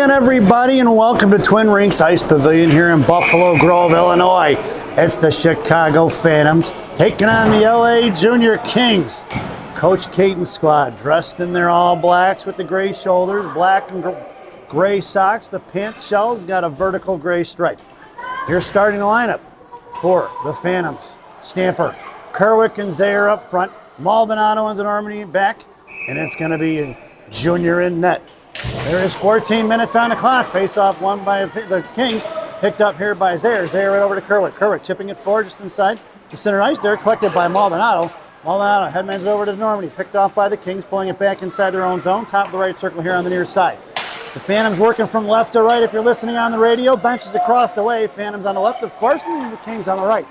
again, everybody, and welcome to Twin Rinks Ice Pavilion here in Buffalo Grove, Illinois. It's the Chicago Phantoms taking on the LA Junior Kings. Coach Caton's squad dressed in their all blacks with the gray shoulders, black and gray socks. The pants shells got a vertical gray stripe. Here's starting the lineup for the Phantoms. Stamper, Kerwick, and Zayer up front. Maldonado and DeNormandie back, and it's going to be Junior in net. There is 14 minutes on the clock. Face-off won by the Kings. Picked up here by Zayer. Zayer right over to Kerwick. Kerwick chipping it forward just inside the center ice there. Collected by Maldonado. Maldonado headmans it over to Normandy. Picked off by the Kings, pulling it back inside their own zone. Top of the right circle here on the near side. The Phantoms working from left to right if you're listening on the radio. Benches across the way. Phantoms on the left, of course, and the Kings on the right.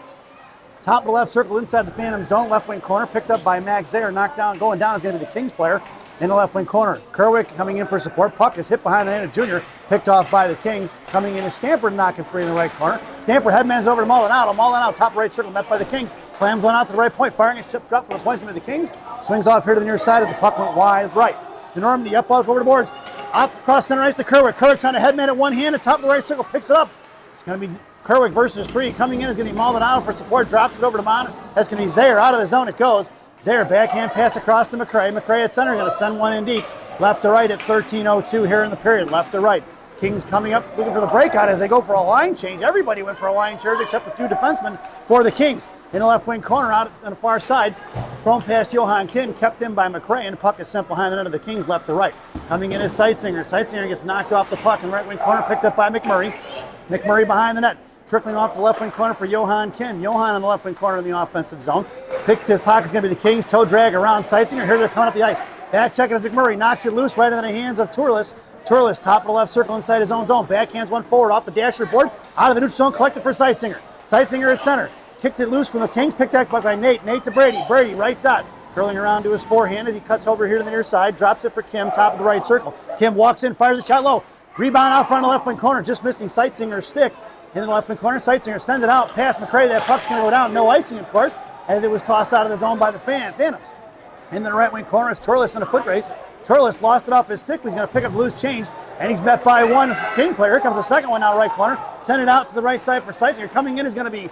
Top of the left circle inside the Phantom zone. Left wing corner picked up by Max Zayer. Knocked down, going down is going to be the Kings player. In the left wing corner, Kerwick coming in for support. Puck is hit behind the net of Junior, picked off by the Kings. Coming in is Stamper, knocking free in the right corner. Stamper headmans over to Maldonado. Maldonado, top right circle, met by the Kings. Slams one out to the right point, firing a ship up for the points to the Kings. Swings off here to the near side as the puck went wide right. DeNormandie up over the boards. Off across center ice to Kerwick. Kerwick trying to headman at one hand. The top of the right circle picks it up. It's going to be Kerwick versus three. Coming in is going to be Maldonado for support. Drops it over to Mon. That's going to be Zayer. Out of the zone it goes. Zayer backhand pass across to McRae. McRae at center, going to send one in deep. Left to right at 13:02 here in the period. Left to right. Kings coming up looking for the breakout as they go for a line change. Everybody went for a line change except the two defensemen for the Kings. In the left wing corner out on the far side. Thrown past Johan Kin, kept in by McRae, and the puck is sent behind the net of the Kings left to right. Coming in is Seitzinger. Seitzinger gets knocked off the puck in the right wing corner, picked up by McMurray. McMurray behind the net. Trickling off the left wing corner for Johan Kin. Johan on the left wing corner in the offensive zone. Picked his pocket is going to be the Kings. Toe drag around Seitzinger. Here they're coming up the ice. Back check as McMurray knocks it loose right into the hands of Turles. Turles, top of the left circle inside his own zone. Backhands one forward off the dasher board. Out of the neutral zone, collected for Seitzinger. Seitzinger at center. Kicked it loose from the Kings. Picked up by Nate. Nate to Brady. Brady, right dot. Curling around to his forehand as he cuts over here to the near side. Drops it for Kim, top of the right circle. Kim walks in, fires a shot low. Rebound out front of the left wing corner. Just missing Seitzinger's stick. In the left wing corner, Seitzinger sends it out past McRae. That puck's going to go down. No icing, of course, as it was tossed out of the zone by the Phantoms. In the right wing corner is Turles in a foot race. Turles lost it off his stick. He's going to pick up a loose change, and he's met by one King player. Here comes the second one now, right corner. Send it out to the right side for Seitzinger. Coming in is going to be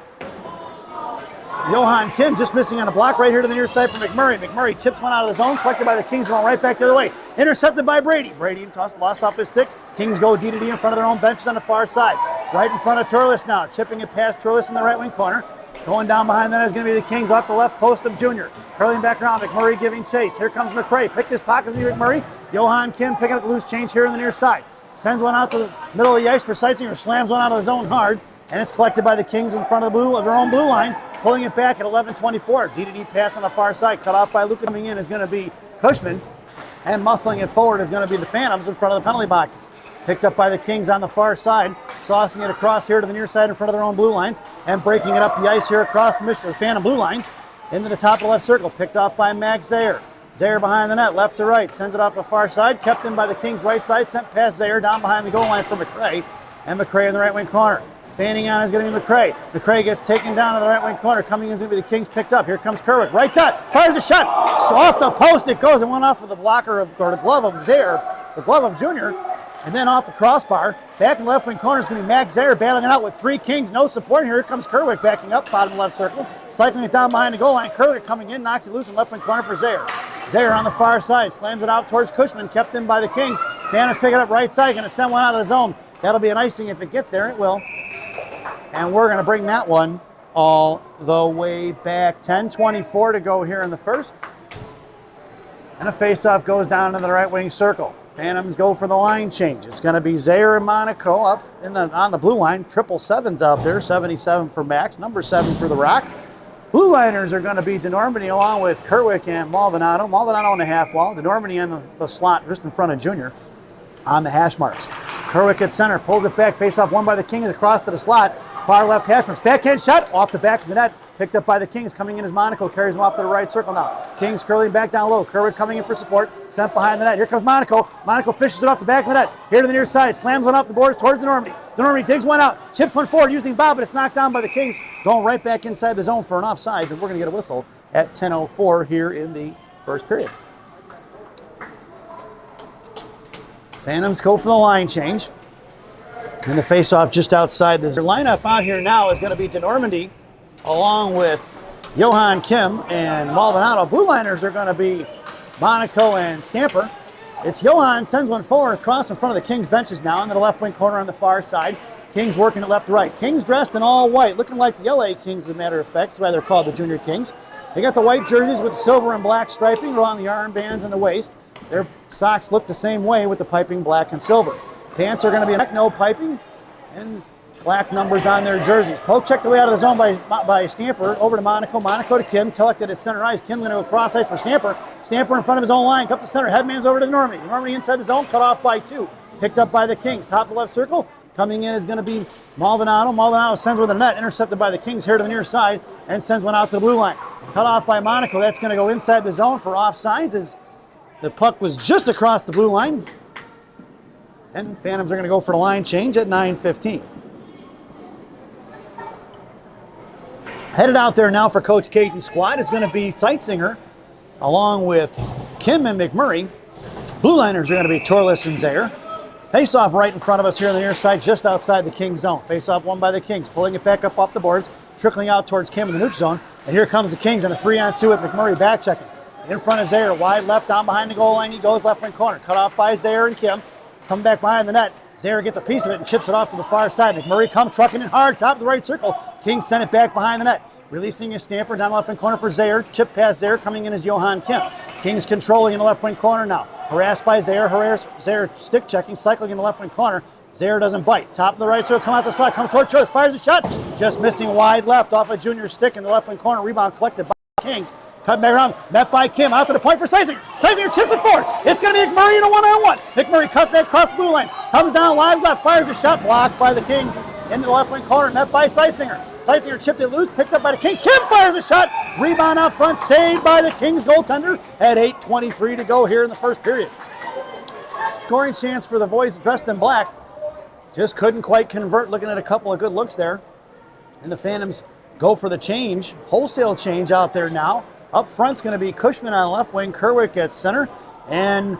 Johan Kim, just missing on a block right here to the near side for McMurray. McMurray chips one out of the zone, collected by the Kings, going right back the other way. Intercepted by Brady. Brady lost off his stick. Kings go D to D in front of their own benches on the far side. Right in front of Turles now, chipping it past Turles in the right wing corner. Going down behind that is going to be the Kings off the left post of Junior. Curling back around, McMurray giving chase. Here comes McRae. Picked his pocket to McMurray. Johan Kim picking up a loose change here on the near side. Sends one out to the middle of the ice for Seitzinger. Slams one out of the zone hard. And it's collected by the Kings in front of their own blue line. Pulling it back at 11:24. D to D pass on the far side. Cut off by Luca. Coming in is going to be Cushman. And muscling it forward is going to be the Phantoms in front of the penalty boxes. Picked up by the Kings on the far side, saucing it across here to the near side in front of their own blue line, and breaking it up the ice here across the Phantom blue lines into the top of the left circle. Picked off by Max Zayer. Zayer behind the net, left to right, sends it off the far side, kept in by the Kings right side, sent past Zayer down behind the goal line for McRae, and McRae in the right wing corner. Fanning on is going to be McRae. McRae gets taken down to the right wing corner. Coming in is going to be the Kings picked up. Here comes Kerwick. Right dot. Fires a shot. So off the post it goes and went off of the blocker or the glove of Zayer, the glove of Junior. And then off the crossbar. Back in the left wing corner is going to be Max Zayer battling it out with three Kings. No support. Here comes Kerwick backing up. Bottom left circle. Cycling it down behind the goal line. Kerwick coming in. Knocks it loose in left wing corner for Zayer. Zayer on the far side. Slams it out towards Cushman. Kept in by the Kings. Phantoms pick it up right side. Going to send one out of the zone. That'll be an icing if it gets there. It will. And we're going to bring that one all the way back. 10:24 to go here in the first. And a face-off goes down into the right wing circle. Phantoms go for the line change. It's going to be Zayer and Monaco up on the blue line. 777's out there. 77 for Max. Number 7 for the Rock. Blue liners are going to be DeNormandie along with Kerwick and Maldonado. Maldonado on the half wall. DeNormandie on the slot just in front of Junior on the hash marks. Kerwick at center. Pulls it back. Face-off won by the Kings across to the slot. Far left hash marks. Backhand shot off the back of the net. Picked up by the Kings. Coming in as Monaco. Carries him off to the right circle now. Kings curling back down low. Kerwick coming in for support. Sent behind the net. Here comes Monaco. Monaco fishes it off the back of the net. Here to the near side. Slams one off the boards towards DeNormandie. DeNormandie digs one out. Chips one forward using Bob, but it's knocked down by the Kings. Going right back inside the zone for an offsides. And we're going to get a whistle at 10:04 here in the first period. Phantoms go for the line change. And the face-off just outside. The lineup out here now is going to be DeNormandy along with Johan Kim and Maldonado. Blue liners are going to be Monaco and Stamper. It's Johan, sends one forward across in front of the Kings benches now into the left wing corner on the far side. Kings working it left to right. Kings dressed in all white, looking like the LA Kings as a matter of fact. That's why they're called the Junior Kings. They got the white jerseys with silver and black striping around the armbands and the waist. Their socks look the same way with the piping black and silver. Pants are going to be no piping and black numbers on their jerseys. Poke checked away out of the zone by Stamper over to Monaco. Monaco to Kim, collected at center ice. Kim going to go cross ice for Stamper. Stamper in front of his own line, up to center. Headman's over to Normandy. Normandy inside the zone, cut off by 2. Picked up by the Kings. Top of left circle. Coming in is going to be Maldonado. Maldonado sends with a net, intercepted by the Kings here to the near side, and sends one out to the blue line. Cut off by Monaco. That's going to go inside the zone for offsides as the puck was just across the blue line. And Phantoms are going to go for the line change at 9:15. Headed out there now for Coach Caden's squad is going to be Seitzinger along with Kim and McMurray. Blue liners are going to be Torles and Zaire. Face-off right in front of us here on the near side, just outside the Kings zone. Face-off won by the Kings, pulling it back up off the boards, trickling out towards Kim in the neutral zone. And here comes the Kings in a 3-on-2 with McMurray back checking. In front of Zaire, wide left, down behind the goal line. He goes left wing corner, cut off by Zaire and Kim. Come back behind the net. Zaire gets a piece of it and chips it off to the far side. McMurray comes trucking in hard, top of the right circle. Kings send it back behind the net. Releasing his Stamper down the left wing corner for Zaire. Chip past Zaire, coming in is Johan Kim. Kings controlling in the left wing corner now. Harassed by Zaire. Zaire stick checking, cycling in the left wing corner. Zaire doesn't bite. Top of the right circle, come out the slot, comes toward Choice, fires a shot. Just missing wide left off a junior stick in the left wing corner. Rebound collected by Kings. Cut back around, met by Kim, out to the point for Seisinger. Seisinger chips it forward. It's going to be McMurray in a one-on-one. McMurray cuts back across the blue line, comes down wide left, fires a shot, blocked by the Kings into the left wing corner, met by Seisinger. Seisinger chipped it loose, picked up by the Kings. Kim fires a shot, rebound out front, saved by the Kings goaltender at 8:23 to go here in the first period. Scoring chance for the boys dressed in black. Just couldn't quite convert, looking at a couple of good looks there. And the Phantoms go for the change, wholesale change out there now. Up front's going to be Cushman on left wing, Kerwick at center, and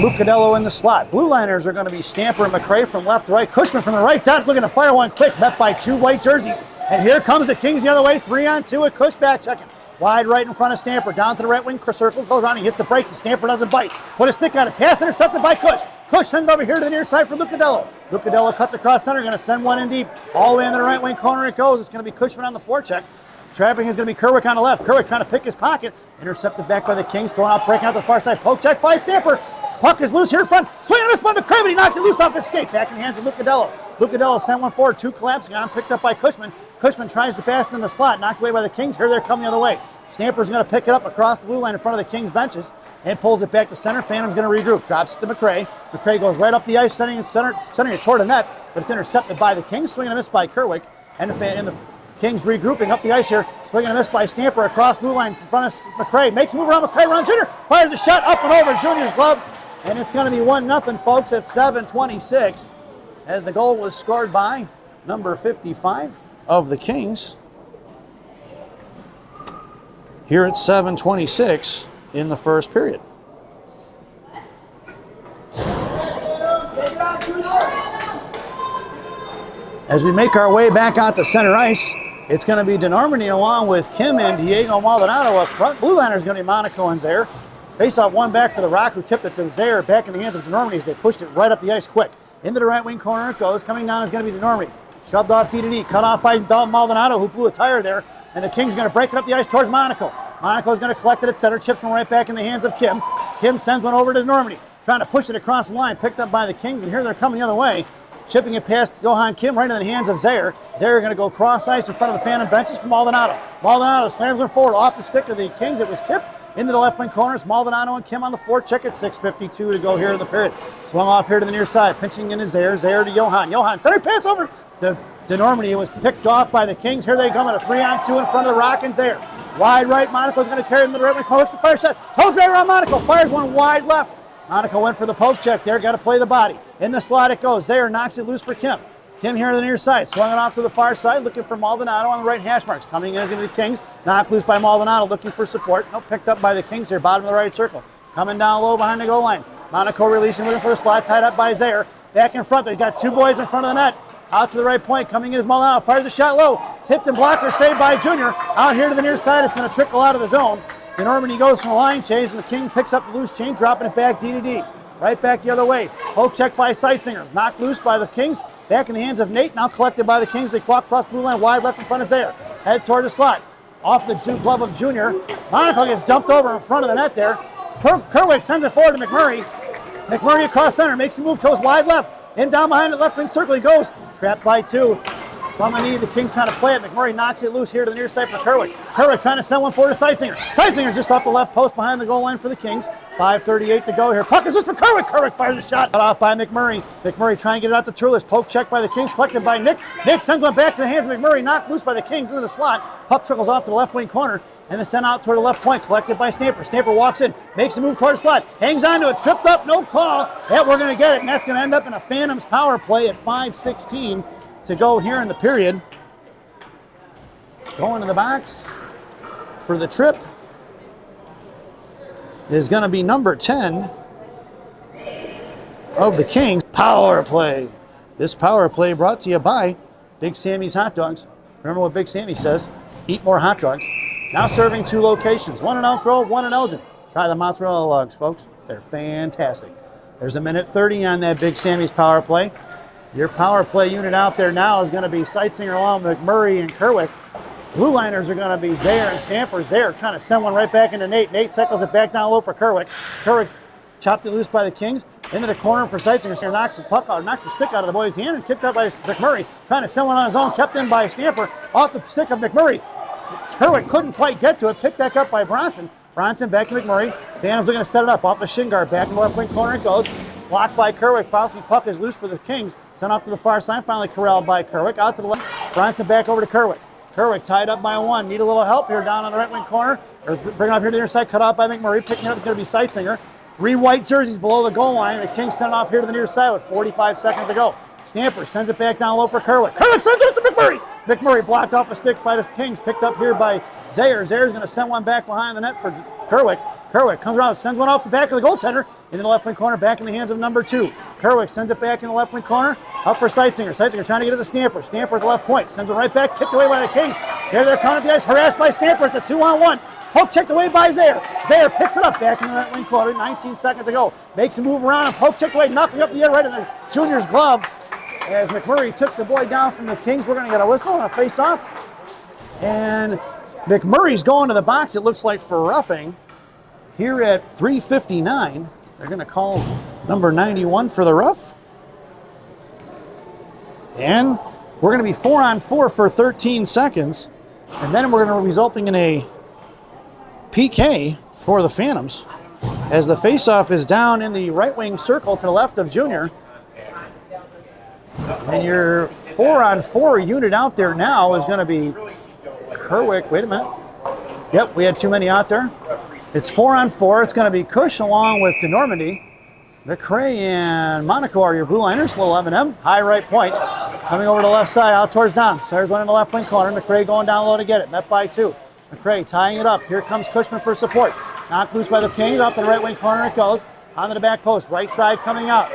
Lucadello in the slot. Blue liners are going to be Stamper and McRae from left to right. Cushman from the right dot looking to fire one quick, met by 2 white jerseys. And here comes the Kings the other way, 3-on-2 with Cush back checking. Wide right in front of Stamper, down to the right wing circle, goes around, he hits the brakes, and Stamper doesn't bite. Put a stick on it, pass intercepted by Cush. Cush sends it over here to the near side for Lucadello. Lucadello cuts across center, going to send one in deep. All the way into the right wing corner it goes. It's going to be Cushman on the forecheck. Trapping is going to be Kerwick on the left. Kerwick trying to pick his pocket. Intercepted back by the Kings. Throwing out, breaking out the far side. Poke check by Stamper. Puck is loose here in front. Swing and a miss by McRae, but he knocked it loose off his skate. Back in the hands of Lucadello. Lucadello sent one forward. 2 collapsing on him. Picked up by Cushman. Cushman tries to pass it in the slot. Knocked away by the Kings. Here they're coming the other way. Stamper's going to pick it up across the blue line in front of the Kings benches and pulls it back to center. Phantom's going to regroup. Drops it to McRae. McRae goes right up the ice, sending it toward the net, but it's intercepted by the Kings. Swing and a miss by Kerwick. And the Kings regrouping up the ice here. Swing and a miss by Stamper across the blue line in front of McRae. Makes a move around McRae, around Junior. Fires a shot up and over Junior's glove. And it's going to be 1-0, folks, at 7:26 as the goal was scored by number 55 of the Kings. Here at 7:26 in the first period. As we make our way back out to center ice, it's going to be DeNormandy along with Kim and Diego Maldonado up front. Blue liner is going to be Monaco and Zaire. Face-off one back for the Rock, who tipped it to Zaire, back in the hands of DeNormandy as they pushed it right up the ice quick. Into the right wing corner it goes. Coming down is going to be DeNormandy. Shoved off D, cut off by Maldonado, who blew a tire there. And the Kings are going to break it up the ice towards Monaco. Monaco's going to collect it at center, chips one right back in the hands of Kim. Kim sends one over to Normandy, trying to push it across the line, picked up by the Kings, and here they're coming the other way. Chipping it past Johan Kim right into the hands of Zaire. Zaire going to go cross ice in front of the Phantom benches for Maldonado. Maldonado slams one forward off the stick of the Kings. It was tipped into the left wing corner. It's Maldonado and Kim on the forecheck at 6:52 to go here in the period. Swung off here to the near side, pinching in is Zaire. Zaire to Johan. Johan, center pass over to DeNormandy. It was picked off by the Kings. Here they come in a 3-on-2 in front of the Rock and Zaire. Wide right, Monaco's going to carry him to the right wing corner. Looks the fire shot. Toe drag around Monaco. Fires one wide left. Monaco went for the poke check there. Got to play the body. In the slot it goes. Zaire knocks it loose for Kim. Kim here to the near side. Swung it off to the far side. Looking for Maldonado on the right hash marks. Coming in is going to be the Kings. Knocked loose by Maldonado. Looking for support. Nope, picked up by the Kings here. Bottom of the right circle. Coming down low behind the goal line. Monaco releasing, looking for the slot, tied up by Zaire. Back in front, they've got two boys in front of the net. Out to the right point, coming in is Maldonado, fires a shot low. Tipped and blocker, saved by Junior. Out here to the near side, it's going to trickle out of the zone. DeNormandy goes from the line chase, and the King picks up the loose chain, dropping it back D to D. Right back the other way. Poke check by Seitzinger. Knocked loose by the Kings. Back in the hands of Nate. Now collected by the Kings. They walk across blue line wide left in front of Zaire. Head toward the slot. Off the glove of Junior. Monaco gets dumped over in front of the net there. Kerwick sends it forward to McMurray. McMurray across center. Makes a move toes wide left. In down behind the left wing circle he goes. Trapped by two. From a knee, the Kings trying to play it. McMurray knocks it loose here to the near side for Kerwick. Kerwick trying to send one forward to Seitzinger. Seitzinger just off the left post behind the goal line for the Kings. 5:38 to go here. Puck is loose for Kerwick. Kerwick fires a shot. Cut off by McMurray. McMurray trying to get it out to Turles. Poke check by the Kings. Collected by Nick. Nick sends one back to the hands of McMurray. Knocked loose by the Kings into the slot. Puck trickles off to the left wing corner. And then sent out toward the left point. Collected by Stamper. Stamper walks in. Makes a move toward the slot. Hangs on to it. Tripped up. No call. Yeah, we're going to get it. And that's going to end up in a Phantoms power play at 5:16 to go here in the period. Going to the box for the trip is going to be number 10 of the Kings. Power play. This power play brought to you by Big Sammy's Hot Dogs. Remember what Big Sammy says, eat more hot dogs. Now serving 2 locations, one in Elk Grove, one in Elgin. Try the mozzarella logs, folks. They're fantastic. There's 1:30 on that Big Sammy's power play. Your power play unit out there now is going to be Seitzinger along with McMurray and Kerwick. Blue liners are going to be Zaire and Stamper. Zaire trying to send one right back into Nate. Nate cycles it back down low for Kerwick. Kerwick chopped it loose by the Kings. Into the corner for Seitzinger. Knocks the puck out, knocks the stick out of the boy's hand and kicked up by McMurray. Trying to send one on his own. Kept in by Stamper. Off the stick of McMurray. Kerwick couldn't quite get to it. Picked back up by Bronson. Bronson back to McMurray. Phantoms are going to set it up. Off the shin guard. Back in the left wing corner it goes. Blocked by Kerwick. Bouncing puck is loose for the Kings. Sent off to the far side. Finally corralled by Kerwick. Out to the left. Bronson back over to Kerwick. Kerwick tied up by 1. Need a little help here down on the right wing corner. Or bring it up here to the near side. Cut off by McMurray. Picking it up is going to be Seitzinger. 3 white jerseys below the goal line. The Kings send it off here to the near side with 45 seconds to go. Stamper sends it back down low for Kerwick. Kerwick sends it to McMurray. McMurray blocked off a stick by the Kings. Picked up here by Zaire. Zaire's going to send one back behind the net for Kerwick. Kerwick comes around, sends one off the back of the goaltender into the left wing corner, back in the hands of number 2. Kerwick sends it back in the left wing corner, up for Seitzinger. Seitzinger trying to get to the Stamper. Stamper at the left point, sends it right back, kicked away by the Kings. Here they're coming up the ice, harassed by Stamper. It's a 2-on-1. Poke checked away by Zaire. Zaire picks it up back in the right wing corner, 19 seconds to go. Makes a move around and poke checked away, knocking up the air right in the Junior's glove. As McMurray took the boy down from the Kings, we're going to get a whistle and a face-off. And McMurray's going to the box, it looks like, for roughing. Here at 3:59, they're going to call number 91 for the rough. And we're going to be 4-on-4 for 13 seconds. And then we're going to be resulting in a PK for the Phantoms. As the faceoff is down in the right wing circle to the left of Junior. And your 4-on-4 unit out there now is going to be Kerwick. Wait a minute. Yep, we had too many out there. It's 4-on-4. It's going to be Cush along with DeNormandy. McRae and Monaco are your blue liners. Little M&M, high right point. Coming over to the left side, out towards Dom. There's one in the left wing corner. McRae going down low to get it. Met by 2. McRae tying it up. Here comes Cushman for support. Knocked loose by the Kings. Off to the right wing corner it goes. Onto the back post. Right side coming out.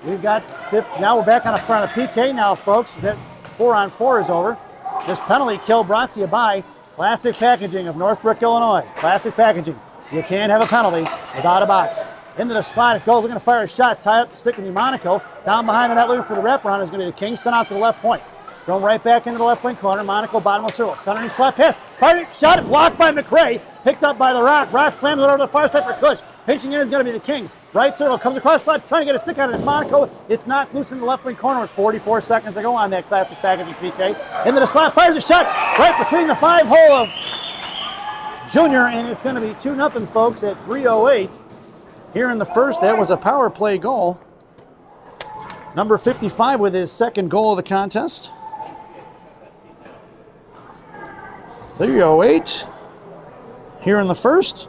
We've got 50. Now we're back on a PK now, folks. That 4-on-4 is over. This penalty kill brought to you by Classic Packaging of Northbrook, Illinois. Classic Packaging. You can't have a penalty without a box. Into the slot it goes. Looking to fire a shot. Tie up the stick in the Monaco. Down behind the net looking for the wraparound is going to be the Kings. Sent out to the left point. Thrown right back into the left wing corner. Monaco bottom of the circle. Centering slap pass. Fired it. Shot it. Blocked by McRae. Picked up by the Rock. Rock slams it over to the far side for Cush. Pinching in is going to be the Kings. Right circle. Comes across the slot. Trying to get a stick out of it. It's Monaco. It's knocked loose in the left wing corner with 44 seconds to go on that Classic Packaging PK. Into the slot. Fires a shot. Right between the 5-hole of Junior. And it's going to be 2-0, folks, at 3:08. Here in the first, that was a power play goal. Number 55 with his second goal of the contest. 3:08 here in the first.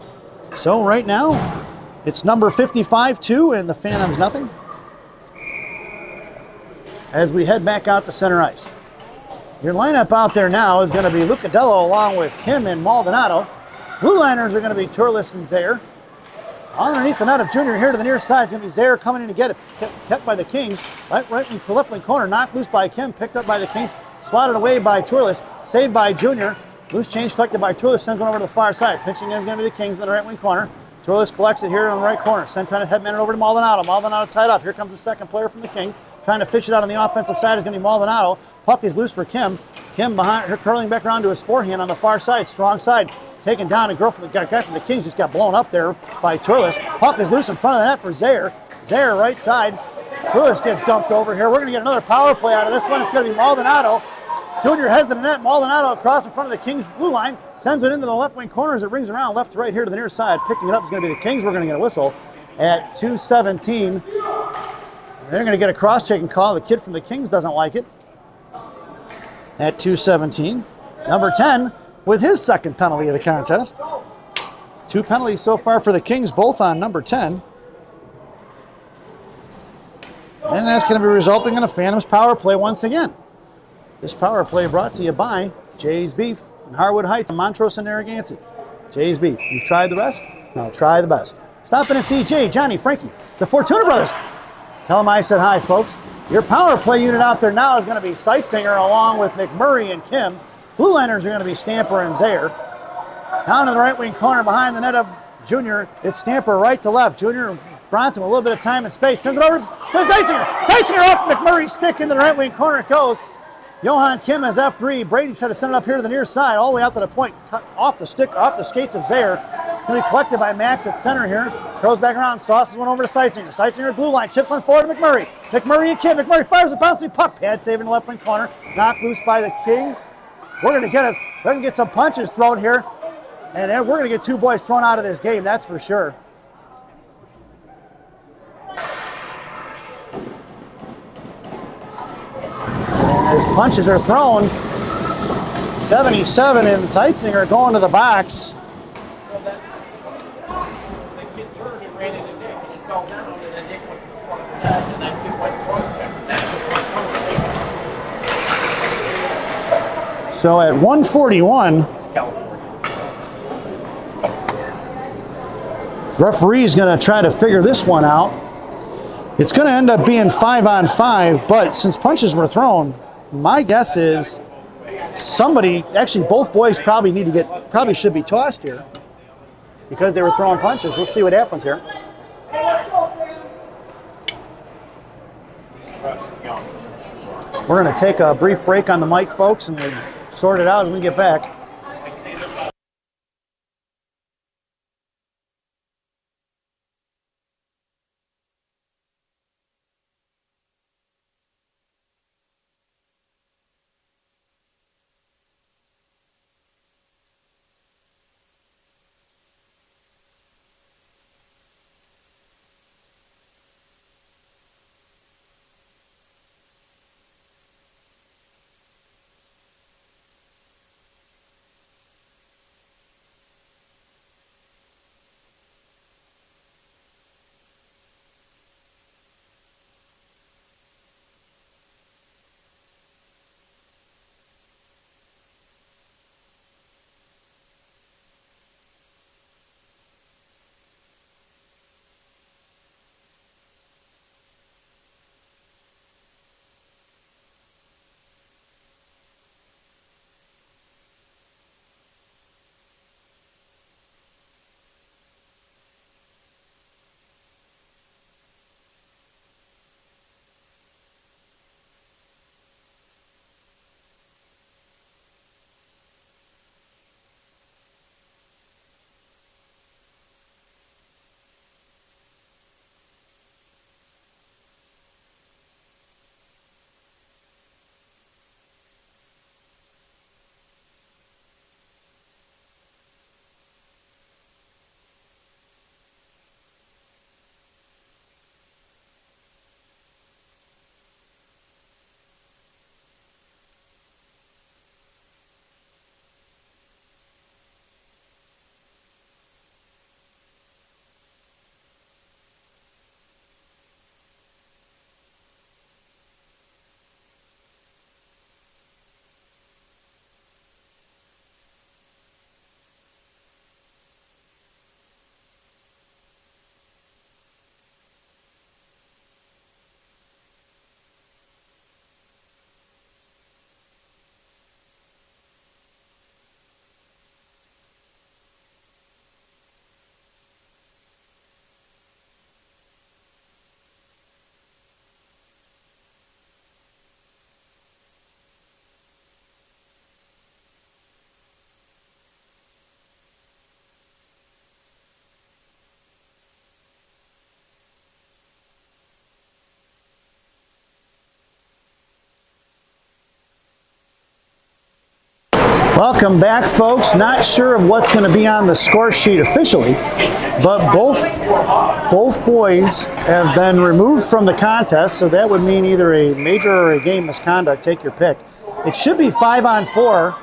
So right now, it's number 55-2 and the Phantoms nothing. As we head back out to center ice. Your lineup out there now is going to be Lucadello along with Kim and Maldonado. Blue liners are going to be Turles and Zaire. Underneath the net of Junior here to the near side. It's going to be Zaire coming in to get it. Kept by the Kings. Right in the left wing corner. Knocked loose by Kim. Picked up by the Kings. Swatted away by Turles. Saved by Junior. Loose change collected by Turles. Sends one over to the far side. Pitching is going to be the Kings in the right wing corner. Turles collects it here on the right corner. Sent trying to headman it over to Maldonado. Maldonado tied up. Here comes the second player from the King. Trying to fish it out on the offensive side is going to be Maldonado. Puck is loose for Kim. Kim behind her, curling back around to his forehand on the far side. Strong side. Taken down. A guy from the Kings just got blown up there by Turles. Puck is loose in front of the net for Zaire. Zaire right side. Turles gets dumped over here. We're going to get another power play out of this one. It's going to be Maldonado. Junior heads to the net. Maldonado across in front of the Kings blue line. Sends it into the left wing corner as it rings around left to right here to the near side. Picking it up is going to be the Kings. We're going to get a whistle at 2:17. They're going to get a cross-checking call. The kid from the Kings doesn't like it. At 2:17. Number 10 with his second penalty of the contest. 2 penalties so far for the Kings, both on number 10. And that's going to be resulting in a Phantoms power play once again. This power play brought to you by Jay's Beef in Harwood Heights, Montrose and Narragansett. Jay's Beef. You've tried the rest? Now try the best. Stop in and see Jay, Johnny, Frankie, the Fortuna brothers. Tell them I said hi, folks. Your power play unit out there now is going to be Sightsinger along with McMurray and Kim. Blue liners are going to be Stamper and Zaire. Down in the right wing corner behind the net of Junior, it's Stamper right to left. Junior Bronson with a little bit of time and space. Sends it over to Sightsinger. Sightsinger off McMurray's stick in the right wing corner it goes. Johan Kim has F3. Brady's trying to send it up here to the near side, all the way out to the point. Cut off the stick, off the skates of Zaire. It's going to be collected by Max at center here. Throws back around, sauces one over to Sightsinger. Sightsinger blue line, chips one forward to McMurray. McMurray and Kim. McMurray fires a bouncing puck. Pad save in the left wing corner. Knocked loose by the Kings. We're going to get it. We're going to get some punches thrown here. And then we're going to get 2 boys thrown out of this game, that's for sure. As punches are thrown, 77 and Sightsinger going to the box. So at 141, referee's going to try to figure this one out. It's going to end up being 5-on-5, but since punches were thrown, my guess is somebody, actually both boys probably should be tossed here because they were throwing punches. We'll see what happens here. We're going to take a brief break on the mic, folks, and we'll sort it out when we get back. Welcome back, folks. Not sure of what's going to be on the score sheet officially, but both boys have been removed from the contest, so that would mean either a major or a game misconduct. Take your pick. It should be 5-on-4.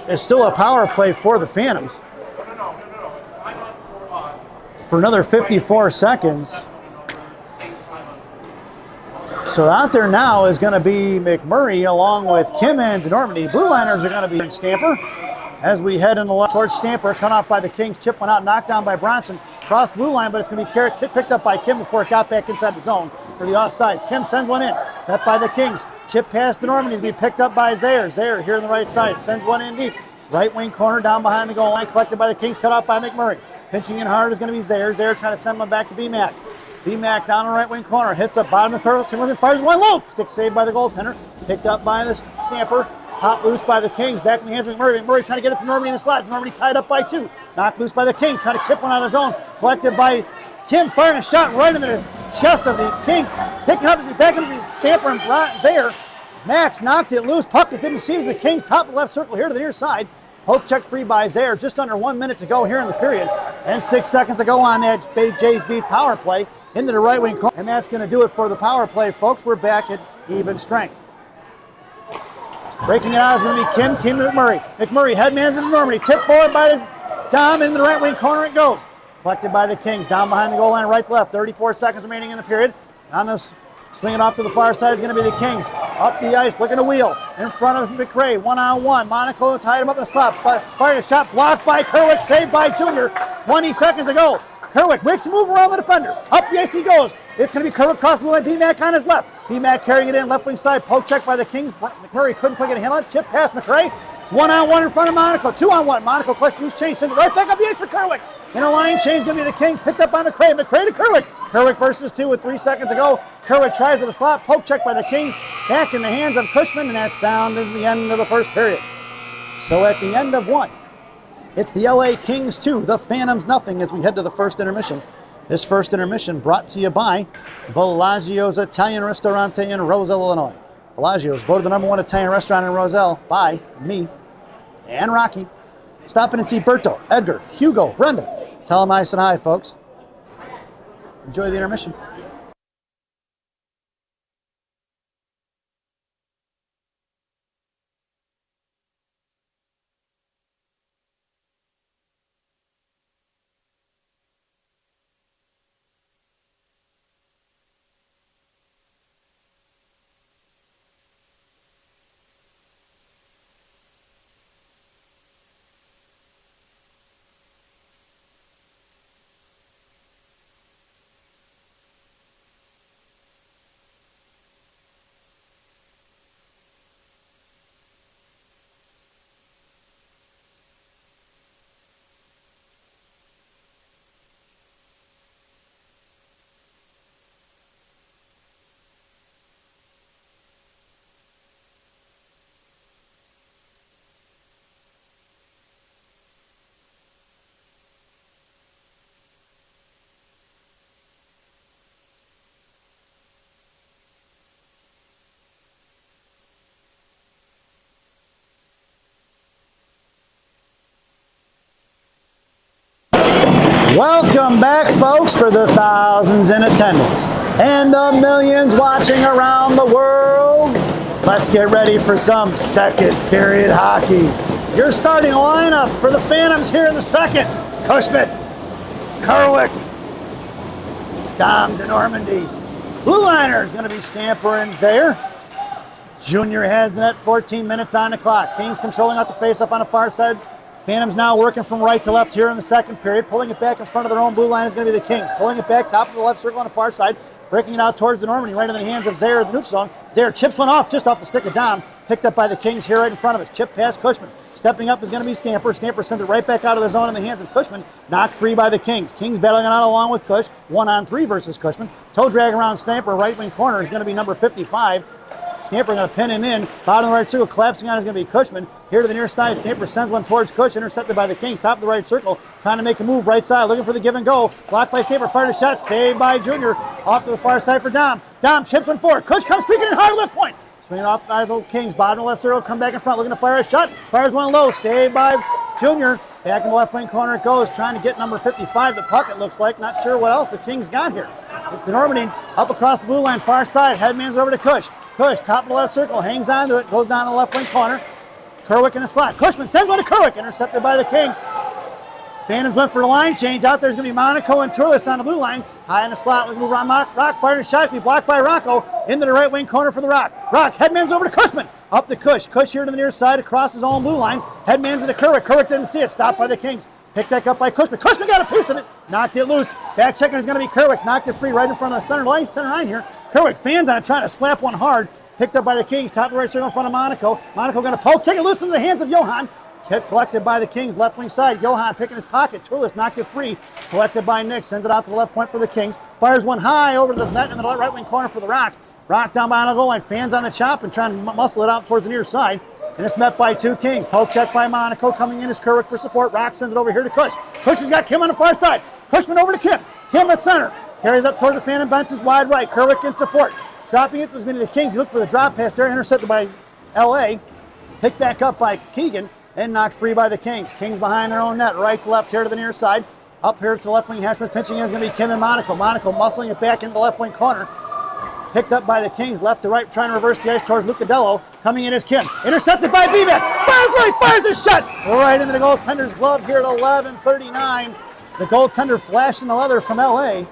It's still a power play for the Phantoms. No. 5-on-4 us. For another 54 seconds. So out there now is going to be McMurray along with Kim and DeNormandy. Blue Liners are going to be in Stamper as we head in the left towards Stamper. Cut off by the Kings. Chip went out, knocked down by Bronson. Crossed blue line, but it's going to be picked up by Kim before it got back inside the zone for the offsides. Kim sends one in. That by the Kings. Chip past DeNormandy is being picked up by Zaire. Zaire here on the right side sends one in deep. Right wing corner down behind the goal line. Collected by the Kings. Cut off by McMurray. Pinching in hard is going to be Zaire. Zaire trying to send one back to BMAC. BMAC down the right wing corner, hits up bottom of the curl, fires one loop. Stick saved by the goaltender, picked up by the Stamper, hot loose by the Kings, back in the hands of McMurray. McMurray trying to get it to Normandy in the slot. Normandy tied up by 2. Knocked loose by the Kings, trying to tip one on his own. Collected by Kim, firing a shot right into the chest of the Kings. Picking up as we back into Stamper and Zaire. Max knocks it loose. Puck that didn't seize the Kings. Top of the left circle here to the near side. Poke check free by Zaire. Just under 1 minute to go here in the period. And 6 seconds to go on that Jays Beef power play into the right wing corner. And that's going to do it for the power play, folks. We're back at even strength. Breaking it out is going to be Kim to McMurray. McMurray headmans into Normandy. Tip forward by the Dom into the right wing corner it goes. Collected by the Kings. Down behind the goal line, right to left. 34 seconds remaining in the period. On this swinging off to the far side is going to be the Kings. Up the ice, looking to wheel. In front of McRae, one-on-one. Monaco tied him up in the slot. Fired a shot, blocked by Kerwick, saved by Junior. 20 seconds to go. Kerwick makes a move around the defender. Up the ice he goes. It's going to be Kerwick cross blue line. BMAC on his left. BMAC carrying it in, left wing side. Poke check by the Kings. McMurray couldn't quite get a handle on it. Chip past McRae. It's one-on-one in front of Monaco. 2-on-1. Monaco collects loose change. Sends it right back up the ice for Kerwick. In a line change, going to be the Kings. Picked up by McRae. McRae to Kerwick. Kerwick versus 2 with 3 seconds to go. Kerwick tries to the slot. Poke check by the Kings. Back in the hands of Cushman, and that sound is the end of the first period. So at the end of 1, it's the LA Kings 2, the Phantoms nothing as we head to the first intermission. This first intermission brought to you by Villaggio's Italian Ristorante in Roselle, Illinois. Villaggio's voted the #1 Italian restaurant in Roselle by me and Rocky. Stop in and see Berto, Edgar, Hugo, Brenda. Tell them I said hi, folks. Enjoy the intermission. Welcome back, folks, for the thousands in attendance and the millions watching around the world. Let's get ready for some second period hockey. Your starting lineup for the Phantoms here in the second. Cushman, Kerwick, Dom DeNormandy. Blue Liner is going to be Stamper and Zaire. Junior has the net, 14 minutes on the clock. Kings controlling out the faceoff on the far side. Phantoms now working from right to left here in the second period. Pulling it back in front of their own blue line is going to be the Kings. Pulling it back top of the left circle on the far side. Breaking it out towards the Normandy, right in the hands of Zaire, the neutral zone. Zaire chips one off, just off the stick of Dom. Picked up by the Kings here right in front of us. Chip past Cushman. Stepping up is going to be Stamper. Stamper sends it right back out of the zone in the hands of Cushman. Knocked free by the Kings. Kings battling it out along with Cush. 1-on-3 versus Cushman. Toe drag around Stamper. Right wing corner is going to be number 55. Stamper going to pin him in. Bottom of the right circle, collapsing on is going to be Cushman. Here to the near side, Stamper sends one towards Cush, intercepted by the Kings. Top of the right circle, trying to make a move right side, looking for the give and go. Blocked by Stamper, fired a shot, saved by Junior. Off to the far side for Dom. Dom chips one forward. Cush comes streaking in hard left point. Swinging off by the Kings. Bottom left circle. Come back in front. Looking to fire a shot. Fires one low. Saved by Junior. Back in the left wing corner it goes. Trying to get number 55 the puck, it looks like. Not sure what else the Kings got here. It's DeNormandie up across the blue line. Far side. Headman's over to Cush. Cush, top of the left circle. Hangs on to it. Goes down to the left wing corner. Kerwick in the slot. Cushman sends one to Kerwick. Intercepted by the Kings. Phantoms went for the line change. Out there's going to be Monaco and Turles on the blue line. High in the slot. Looking to move around Rock. Firing a shot. Be blocked by Rocco. Into the right wing corner for the Rock. Rock. Headman's over to Cushman. Up to Cush. Cush here to the near side across his own blue line. Headman's into Kerwick. Kerwick didn't see it. Stopped by the Kings. Picked back up by Cushman. Cushman got a piece of it. Knocked it loose. Back checking is going to be Kerwick. Knocked it free right in front of the center line here. Kerwick fans on it trying to slap one hard. Picked up by the Kings. Top of the right circle in front of Monaco. Monaco going to poke. Take it loose into the hands of Johan. Kept collected by the Kings, left wing side. Johan picking his pocket. Turles knocked it free. Collected by Nick. Sends it out to the left point for the Kings. Fires one high over the net in the right wing corner for the Rock. Rock down behind the goal line. Fans on the chop and trying to muscle it out towards the near side. And it's met by two Kings. Poke check by Monaco. Coming in is Kerwick for support. Rock sends it over here to Cush. Cush has got Kim on the far side. Cushman over to Kim. Kim at center. Carries up towards the Phantom benches wide right. Kerwick in support. Dropping it to the Kings. He looked for the drop pass there. Intercepted by LA. Picked back up by Keegan. And knocked free by the Kings. Kings behind their own net. Right to left here to the near side. Up here to the left wing. Hashman's pinching in is going to be Kim and Monaco. Monaco muscling it back into the left wing corner. Picked up by the Kings. Left to right. Trying to reverse the ice towards Lucadello. Coming in is Kim. Intercepted by Bebeck. Right, fires a shot. Right into the goaltender's glove here at 11:39. The goaltender flashing the leather from LA.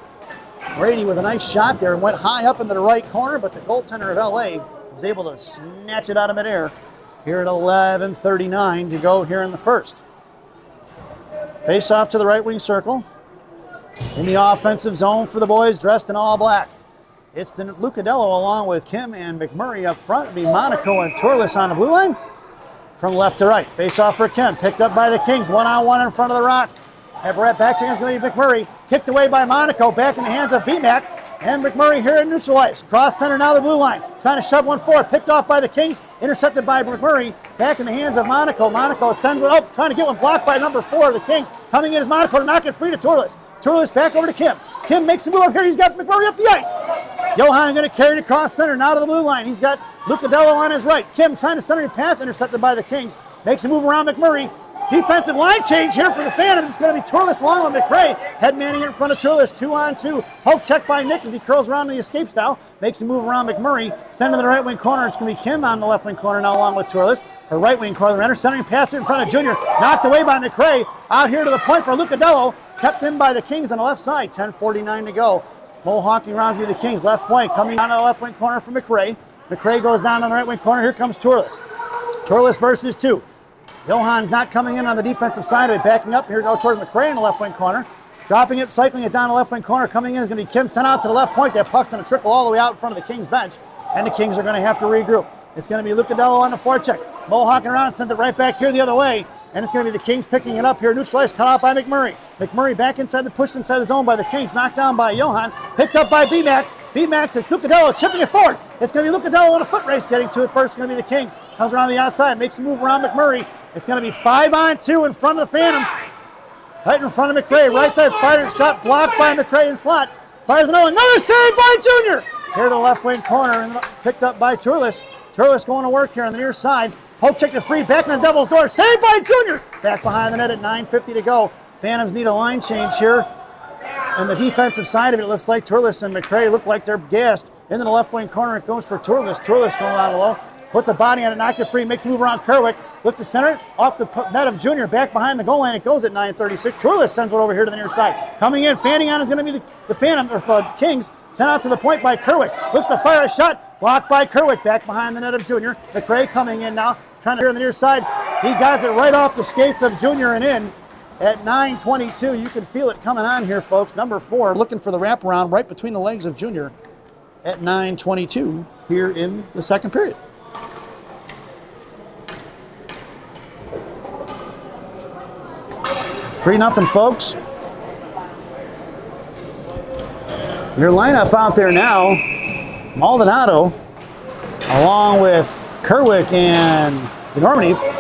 Brady with a nice shot there. Went high up into the right corner. But the goaltender of LA was able to snatch it out of midair. Here at 11:39 to go here in the first. Face off to the right wing circle. In the offensive zone for the boys dressed in all black. It's Lucadello along with Kim and McMurray up front. It'll be Monaco and Turles on the blue line. From left to right. Face off for Kim. Picked up by the Kings. One-on-one in front of the Rock. And Brett back against going to be McMurray. Kicked away by Monaco. Back in the hands of BMAC. And McMurray here in neutral ice. Cross center now the blue line. Trying to shove one forward. Picked off by the Kings. Intercepted by McMurray. Back in the hands of Monaco. Monaco sends one up. Trying to get one blocked by number 4 of the Kings. Coming in is Monaco to knock it free to Turles. Turles back over to Kim. Kim makes a move up here. He's got McMurray up the ice. Johan going to carry it across center now to the blue line. He's got Lucadello on his right. Kim trying to center a pass. Intercepted by the Kings. Makes a move around McMurray. Defensive line change here for the Phantoms. It's going to be Turles along with McRae. Head manning in front of Turles. 2-on-2. Poke check by Nick as he curls around in the escape style. Makes a move around McMurray. Send him to the right wing corner. It's going to be Kim on the left wing corner now along with Turles. Her right wing corner. The runner centering pass in front of Junior. Knocked away by McRae. Out here to the point for Lucadello. Kept in by the Kings on the left side. 10:49 to go. Mohawking rounds with the Kings. Left point coming down to the left wing corner for McRae. McRae goes down on the right wing corner. Here comes Turles. Turles versus 2. Johan not coming in on the defensive side of it, backing up. Here go towards McRae in the left wing corner. Dropping it, cycling it down the left wing corner. Coming in is going to be Kim sent out to the left point. That puck's going to trickle all the way out in front of the Kings bench. And the Kings are going to have to regroup. It's going to be Lucadello on the forecheck. Mohawking around, sends it right back here the other way. And it's going to be the Kings picking it up here. Neutral ice cut out by McMurray. McMurray back inside pushed inside the zone by the Kings. Knocked down by Johan. Picked up by BMAC. BMAC to Lucadello, chipping it forward. It's going to be Lucadello on a foot race getting to it first. It's going to be the Kings. Comes around the outside, makes a move around McMurray. It's going to be 5-on-2 in front of the Phantoms. Right in front of McRae. Right side fired shot blocked by McRae in slot. Fires another save by Junior. Here to the left wing corner and picked up by Turles. Turles going to work here on the near side. Poke check it free. Back in the Devil's door. Saved by Junior. Back behind the net at 9:50 to go. Phantoms need a line change here. On the defensive side of it, it looks like Turles and McRae look like they're gassed. Into the left wing corner, it goes for Turles. Turles going down low. Puts a body on it, knocked it free, makes a move around Kerwick. Look to center, off the net of Junior, back behind the goal line. It goes at 9:36. Turles sends one over here to the near side. Coming in, fanning on is going to be the Phantom, or Kings. Sent out to the point by Kerwick. Looks to fire a shot, blocked by Kerwick, back behind the net of Junior. McRae coming in now, trying to hear on the near side. He got it right off the skates of Junior and in. At 9:22, you can feel it coming on here, folks. Number 4 looking for the wraparound right between the legs of Junior at 9:22 here in the second period. Three nothing, folks. Your lineup out there now, Maldonado, along with Kerwick and DeNormandie.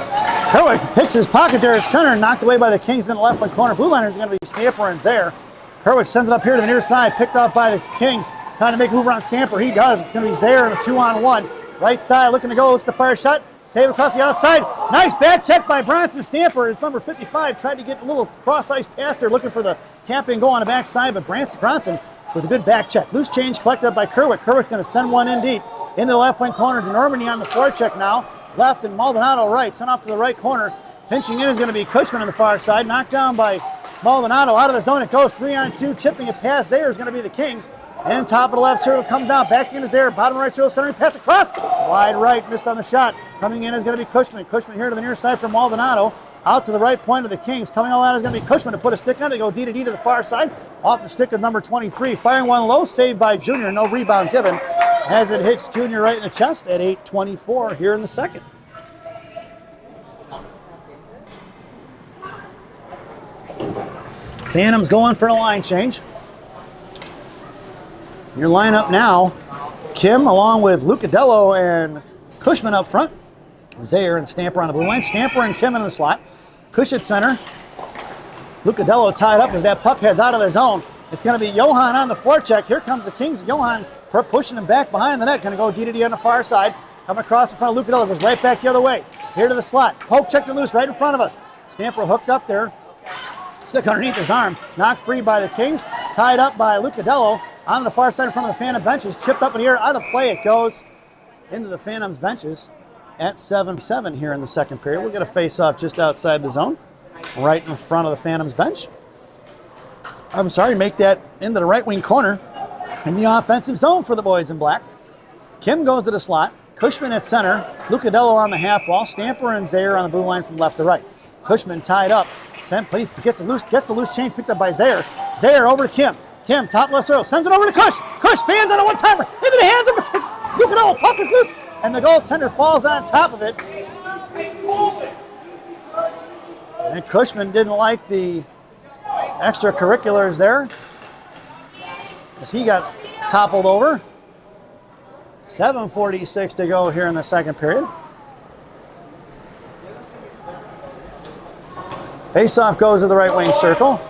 Kerwick picks his pocket there at center, knocked away by the Kings in the left wing corner. Blue liners are going to be Stamper and Zaire. Kerwick sends it up here to the near side, picked off by the Kings, trying to make a move around Stamper. He does. It's going to be Zaire in a 2-on-1. Right side, looking to go, looks to fire a shot. Save across the outside. Nice back check by Bronson Stamper. His number 55 tried to get a little cross-ice pass there, looking for the tap and go on the backside, but Bronson with a good back check. Loose change collected by Kerwick. Kerwick's going to send one in deep. Into the left wing corner. DeNormandie on the forecheck now. Left and Maldonado right. Sent off to the right corner. Pinching in is going to be Cushman on the far side. Knocked down by Maldonado. Out of the zone it goes. 3-on-2. Chipping it past there is going to be the Kings. And top of the left circle comes down. Backing into there. Bottom right circle. Centering pass across. Wide right. Missed on the shot. Coming in is going to be Cushman. Cushman here to the near side for Maldonado. Out to the right point of the Kings. Coming all out is going to be Cushman to put a stick on it. Go D to D to the far side. Off the stick of number 23. Firing one low. Saved by Junior. No rebound given as it hits Junior right in the chest at 8:24 here in the second. Phantoms going for a line change. Your lineup now, Kim along with Lucadello and Cushman up front. Zaire and Stamper on the blue line. Stamper and Kim in the slot. Cush at center. Lucadello tied up as that puck heads out of the zone. It's going to be Johan on the forecheck. Here comes the Kings. Johan pushing him back behind the net. Going to go D to D on the far side. Coming across in front of Lucadello. Goes right back the other way. Here to the slot. Poke checked it loose right in front of us. Stamper hooked up there. Stick underneath his arm. Knocked free by the Kings. Tied up by Lucadello on the far side in front of the Phantom benches. Chipped up in here. Out of play it goes into the Phantoms benches at 7-7 here in the second period. We'll get a face-off just outside the zone, right in front of the Phantoms bench. I'm sorry, make that into the right wing corner in the offensive zone for the boys in black. Kim goes to the slot. Cushman at center. Lucadello on the half wall. Stamper and Zaire on the blue line from left to right. Cushman tied up. Gets the loose change picked up by Zaire. Zaire over to Kim. Kim, top left circle, sends it over to Cush. Cush fans on a one-timer into the hands of Lucadello. Puck is loose, and the goaltender falls on top of it. And Cushman didn't like the extracurriculars there as he got toppled over. 7:46 to go here in the second period. Face-off goes to the right wing circle.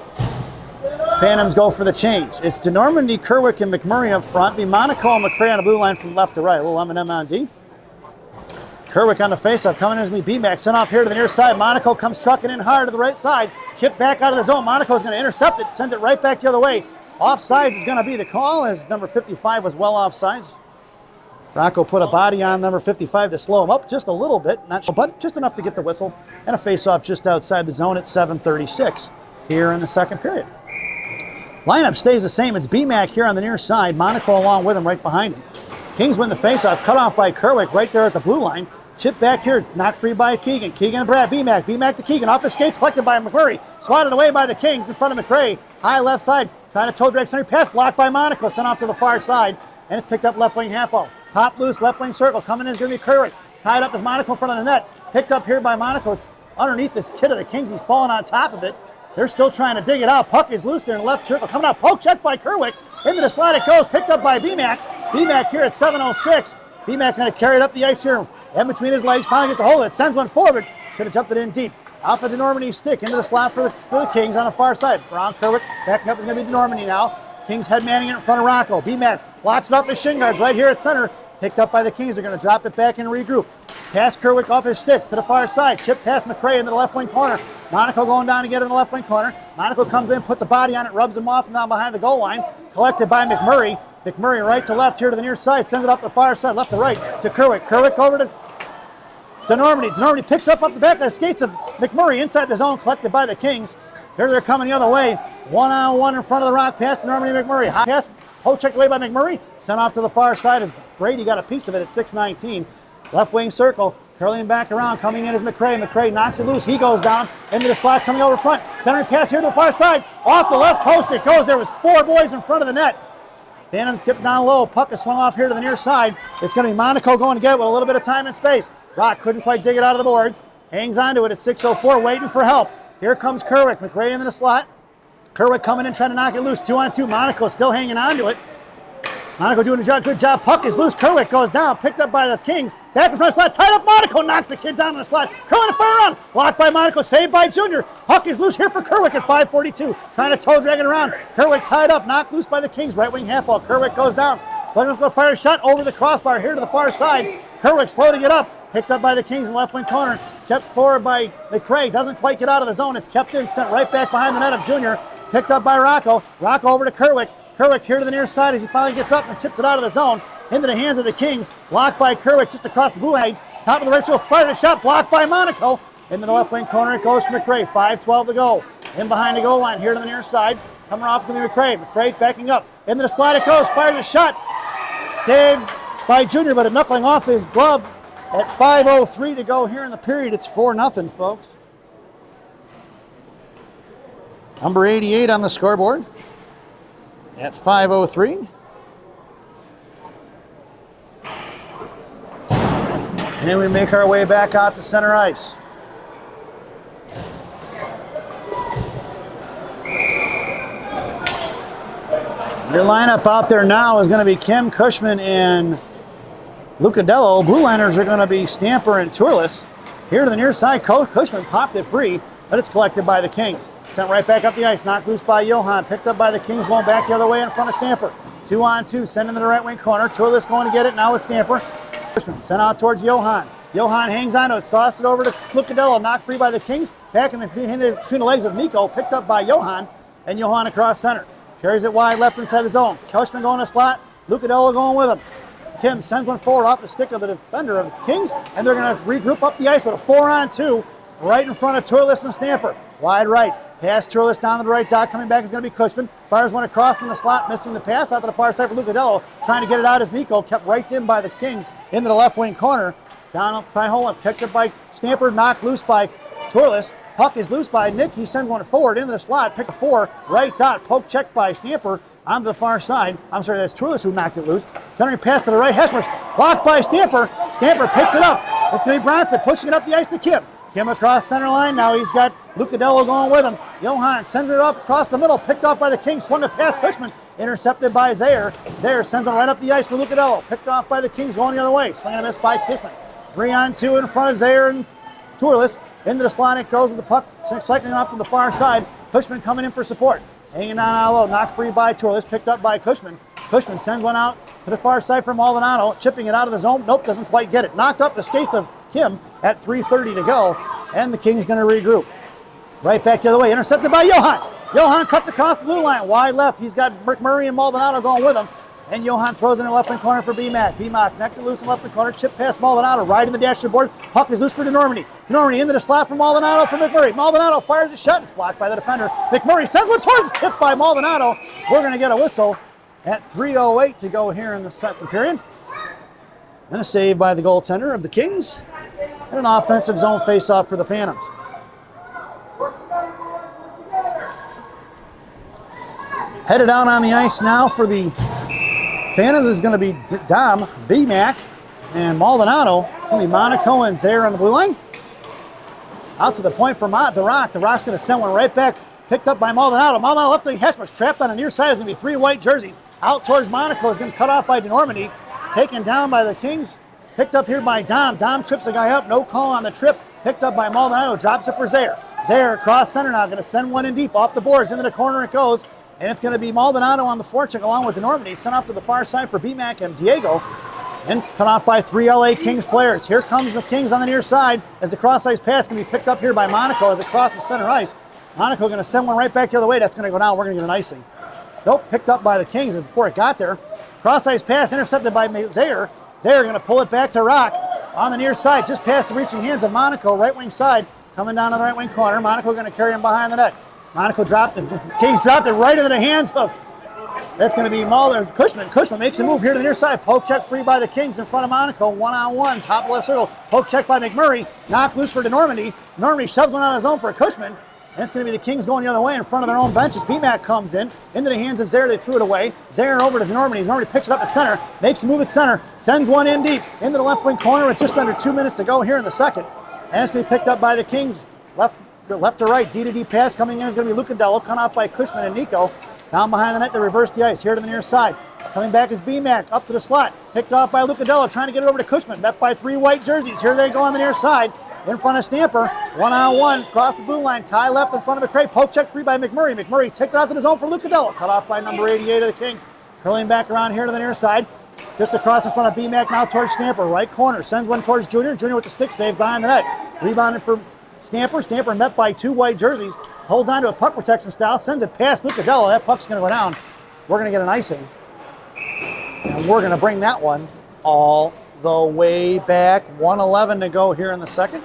Phantoms go for the change. It's DeNormandie, Kerwick, and McMurray up front. Be Monaco and McCray on the blue line from left to right. A little M&M on D. Kerwick on the face-off. Coming in as me B-Mac. Sent off here to the near side. Monaco comes trucking in hard to the right side. Chip back out of the zone. Monaco's going to intercept it. Sends it right back the other way. Offsides is going to be the call as number 55 was well offsides. Rocco put a body on number 55 to slow him up just a little bit, but just enough to get the whistle, and a face-off just outside the zone at 7:36 here in the second period. Lineup stays the same. It's B-Mac here on the near side, Monaco along with him right behind him. Kings win the face-off, cut off by Kerwick right there at the blue line. Chip back here, knocked free by Keegan. Keegan and Brad, B-Mac to Keegan. Off the skates, collected by McMurray. Swatted away by the Kings in front of McRae. High left side, trying to toe drag center pass, blocked by Monaco, sent off to the far side, and it's picked up left wing half out. Pop loose, left wing circle. Coming in is going to be Kerwick. Tied up is Monaco in front of the net. Picked up here by Monaco underneath the kid of the Kings. He's falling on top of it. They're still trying to dig it out. Puck is loose there in the left circle. Coming out, poke check by Kerwick. Into the slot it goes. Picked up by B-Mac. B-Mac here at 7:06. B-Mac going to carry it up the ice here. And between his legs, finally gets a hold of it. Sends one forward. Should have jumped it in deep. Off of DeNormandie's stick into the slot for the Kings on the far side. Brown Kerwick backing up is going to be DeNormandie now. Kings head manning it in front of Rocco. B-Mac blocks it off his shin guards right here at center. Picked up by the Kings. They're going to drop it back and regroup. Pass Kerwick off his stick to the far side. Chip past McRae into the left wing corner. Monaco going down to get it in the left wing corner. Monaco comes in, puts a body on it, rubs him off and down behind the goal line. Collected by McMurray. McMurray right to left here to the near side. Sends it up the far side, left to right to Kerwick. Kerwick over to DeNormandie. DeNormandie picks up off the back of the skates of McMurray inside the zone, collected by the Kings. Here they're coming the other way. One-on-one in front of the rock pass. DeNormandie McMurray. High pass. Poke checked away by McMurray. Sent off to the far side as Brady got a piece of it at 6:19. Left wing circle. Curling back around. Coming in is McRae. McRae knocks it loose. He goes down into the slot coming over front. Centering pass here to the far side. Off the left post it goes. There was four boys in front of the net. Phantoms skip down low. Puck is swung off here to the near side. It's going to be Monaco going to get it with a little bit of time and space. Rock couldn't quite dig it out of the boards. Hangs onto it at 6:04 waiting for help. Here comes Kerwick. McRae into the slot. Kerwick coming in trying to knock it loose. 2-on-2. Monaco still hanging on to it. Monaco doing a good job. Puck is loose. Kerwick goes down. Picked up by the Kings. Back in front of the slot. Tied up. Monaco knocks the kid down in the slot. Kerwick to fire around. Blocked by Monaco. Saved by Junior. Puck is loose here for Kerwick at 5:42. Trying to toe drag it around. Kerwick tied up. Knocked loose by the Kings. Right wing half wall. Kerwick goes down. Letting him go fire a shot over the crossbar here to the far side. Kerwick slow to get up. Picked up by the Kings in the left wing corner. Checked forward by McCray. Doesn't quite get out of the zone. It's kept in, sent right back behind the net of Junior. Picked up by Rocco. Rocco over to Kerwick. Kerwick here to the near side as he finally gets up and tips it out of the zone. Into the hands of the Kings. Blocked by Kerwick just across the blue lines. Top of the right field. Fired a shot. Blocked by Monaco. Into the left wing corner. It goes for McCray. 5:12 to go. In behind the goal line here to the near side. Coming off to McCray. McCray backing up. Into the slide it goes. Fires a shot. Saved by Junior, but a knuckling off his glove. At 5:03 to go here in the period, it's 4-0, folks. Number 88 on the scoreboard at 5:03. And we make our way back out to center ice. Your lineup out there now is going to be Kim, Cushman, and Lucadello. Blue liners are going to be Stamper and Turles. Here to the near side, Cushman popped it free, but it's collected by the Kings. Sent right back up the ice, knocked loose by Johan. Picked up by the Kings, going back the other way in front of Stamper. 2-on-2, sent into the right wing corner. Turles going to get it, now it's Stamper. Cushman sent out towards Johan. Johan hangs on to it, sauced it over to Lucadello, knocked free by the Kings. Back in between the legs of Nico, picked up by Johan, and Johan across center. Carries it wide left inside the zone. Cushman going to slot, Lucadello going with him. Kim sends one forward off the stick of the defender of the Kings, and they're going to regroup up the ice with a 4-on-2 right in front of Turles and Stamper. Wide right. Pass Turles down to the right dot. Coming back is going to be Cushman. Fires one across in the slot, missing the pass out to the far side for Lucadello. Trying to get it out as Nico, kept right in by the Kings into the left wing corner. Down up by Holland, picked up by Stamper, knocked loose by Turles. Puck is loose by Nick. He sends one forward into the slot. Pick a 4, right dot. Poke check by Stamper onto the far side. I'm sorry, that's Turles who knocked it loose. Centering pass to the right. Hesmerks blocked by Stamper. Stamper picks it up. It's going to be Bronson pushing it up the ice to Kim. Kim across center line. Now he's got Lucadello going with him. Johan sends it off across the middle. Picked off by the Kings. Swung it past Cushman. Intercepted by Zaire. Zaire sends it right up the ice for Lucadello. Picked off by the Kings going the other way. Swinging a miss by Cushman. 3-on-2 in front of Zaire and Turles. Into the slot it goes with the puck. Cycling off to the far side. Cushman coming in for support. Hanging on low. Knocked free by Turles. Picked up by Cushman. Cushman sends one out to the far side for Maldonado. Chipping it out of the zone. Nope, doesn't quite get it. Knocked up the skates of Kim at 3:30 to go. And the Kings going to regroup. Right back the other way. Intercepted by Johan. Johan cuts across the blue line. Wide left. He's got Murray and Maldonado going with him. And Johan throws in the left wing corner for BMAC. BMAC next it loose in the left wing corner. Chip past Maldonado. Right in the dashboard. Puck is loose for DeNormandie. DeNormandie into the slot for Maldonado for McMurray. Maldonado fires a shot. It's blocked by the defender. McMurray sends one towards the tip by Maldonado. We're going to get a whistle at 3:08 to go here in the second period. And a save by the goaltender of the Kings. And an offensive zone face-off for the Phantoms. Headed out on the ice now for the Phantoms is going to be Dom, BMAC, and Maldonado. It's going to be Monaco and Zaire on the blue line. Out to the point for the Rock. The Rock's going to send one right back. Picked up by Maldonado. Maldonado left wing. Hesmerks trapped on the near side. Is going to be 3 white jerseys. Out towards Monaco. Is going to cut off by DeNormandie. Taken down by the Kings. Picked up here by Dom. Dom trips the guy up. No call on the trip. Picked up by Maldonado. Drops it for Zaire. Zaire across center now. Going to send one in deep. Off the boards. Into the corner it goes. And it's going to be Maldonado on the forecheck along with DeNormandie. Sent off to the far side for BMAC and Diego. And cut off by 3 LA Kings players. Here comes the Kings on the near side as the cross ice pass can be picked up here by Monaco as it crosses center ice. Monaco going to send one right back the other way. That's going to go down. We're going to get an icing. Nope, picked up by the Kings, and before it got there, cross ice pass intercepted by Zaire. Zaire going to pull it back to Rock on the near side, just past the reaching hands of Monaco, right wing side, coming down to the right wing corner. Monaco going to carry him behind the net. Monaco dropped it. The Kings dropped it right into the hands of, that's going to be Cushman. Cushman makes a move here to the near side. Poke check free by the Kings in front of Monaco. 1-on-1, top left circle. Poke check by McMurray. Knocked loose for DeNormandie. DeNormandie shoves one out of his own for Cushman. And it's going to be the Kings going the other way in front of their own benches. BMAC comes in, into the hands of Zaire. They threw it away. Zaire over to DeNormandie. DeNormandie picks it up at center, makes a move at center, sends one in deep into the left wing corner with just under 2 minutes to go here in the second. And it's going to be picked up by the Kings. Left to right, D to D pass coming in is going to be Lucadello, cut off by Cushman and Nico. Down behind the net, they reverse the ice. Here to the near side. Coming back is BMAC, up to the slot. Picked off by Lucadello, trying to get it over to Cushman. Met by 3 white jerseys. Here they go on the near side. In front of Stamper, 1-on-1, across the blue line, tie left in front of McCray, poke check free by McMurray. McMurray takes it out to the zone for Lucadello, cut off by number 88 of the Kings. Curling back around here to the near side. Just across in front of BMAC now towards Stamper. Right corner. Sends one towards Junior. Junior with the stick save behind the net. Rebounded for Stamper. Stamper met by 2 white jerseys. Holds on to a puck protection style. Sends it past Lucadello. That puck's going to go down. We're going to get an icing. And we're going to bring that one all the way back. 1:11 to go here in the second.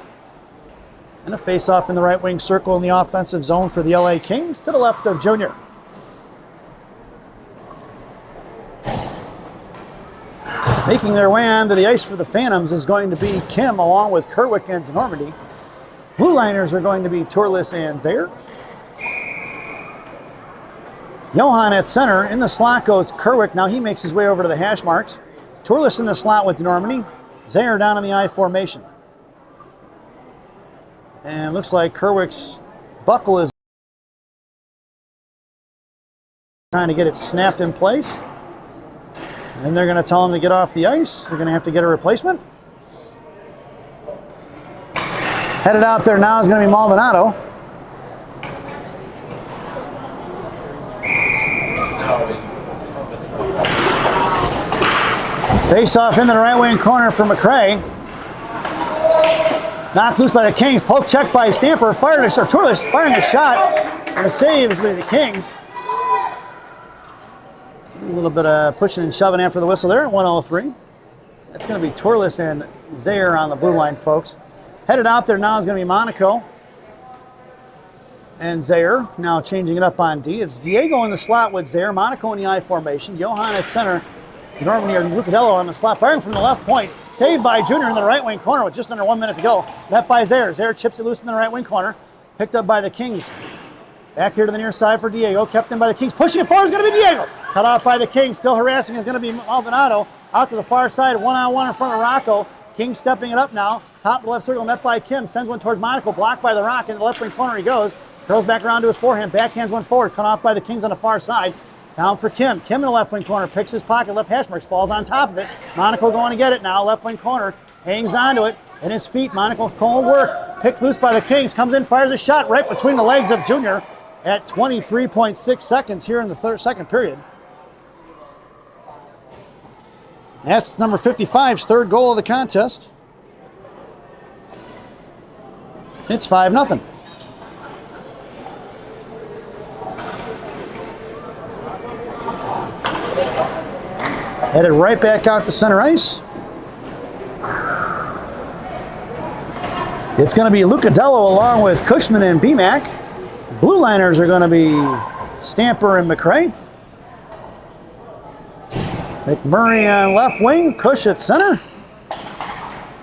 And a face-off in the right wing circle in the offensive zone for the LA Kings to the left of Junior. Making their way onto the ice for the Phantoms is going to be Kim along with Kerwick and DeNormandy. Blue Liners are going to be Turles and Zaire. Johan at center. In the slot goes Kerwick. Now he makes his way over to the hash marks. Turles in the slot with DeNormandy. Zaire down in the I formation. And looks like Kerwick's buckle is trying to get it snapped in place. And they're going to tell him to get off the ice. They're going to have to get a replacement. Headed out there now is going to be Maldonado. Face off into the right wing corner for McRae. Knocked loose by the Kings. Poke check by Stamper. Turles firing a shot. And the save is with the Kings. A little bit of pushing and shoving after the whistle there at 1:03. That's going to be Turles and Zaire on the blue line, folks. Headed out there now is going to be Monaco and Zaire. Now changing it up on D. It's Diego in the slot with Zaire. Monaco in the I formation. Johan at center. DeNormandy or Lucadello on the slot. Firing from the left point. Saved by Junior in the right wing corner with just under 1 minute to go. Met by Zaire. Zaire chips it loose in the right wing corner. Picked up by the Kings. Back here to the near side for Diego. Kept in by the Kings. Pushing it forward is going to be Diego. Cut off by the Kings. Still harassing is going to be Maldonado. Out to the far side. One-on-one in front of Rocco. Kings stepping it up now. Top of the left circle met by Kim. Sends one towards Monaco. Blocked by the Rock. In the left wing corner he goes. Curls back around to his forehand. Backhands one forward. Cut off by the Kings on the far side. Down for Kim. Kim in the left wing corner. Picks his pocket. Left hash marks. Falls on top of it. Monaco going to get it now. Left wing corner. Hangs onto it. In his feet. Monaco calling work. Picked loose by the Kings. Comes in. Fires a shot right between the legs of Junior. At 23.6 seconds here in the second period. That's number 55's third goal of the contest. It's 5-0. Headed right back out to center ice. It's going to be Lucadello along with Cushman and BMAC. Blue Liners are going to be Stamper and McRae. McMurray on left wing. Cush at center.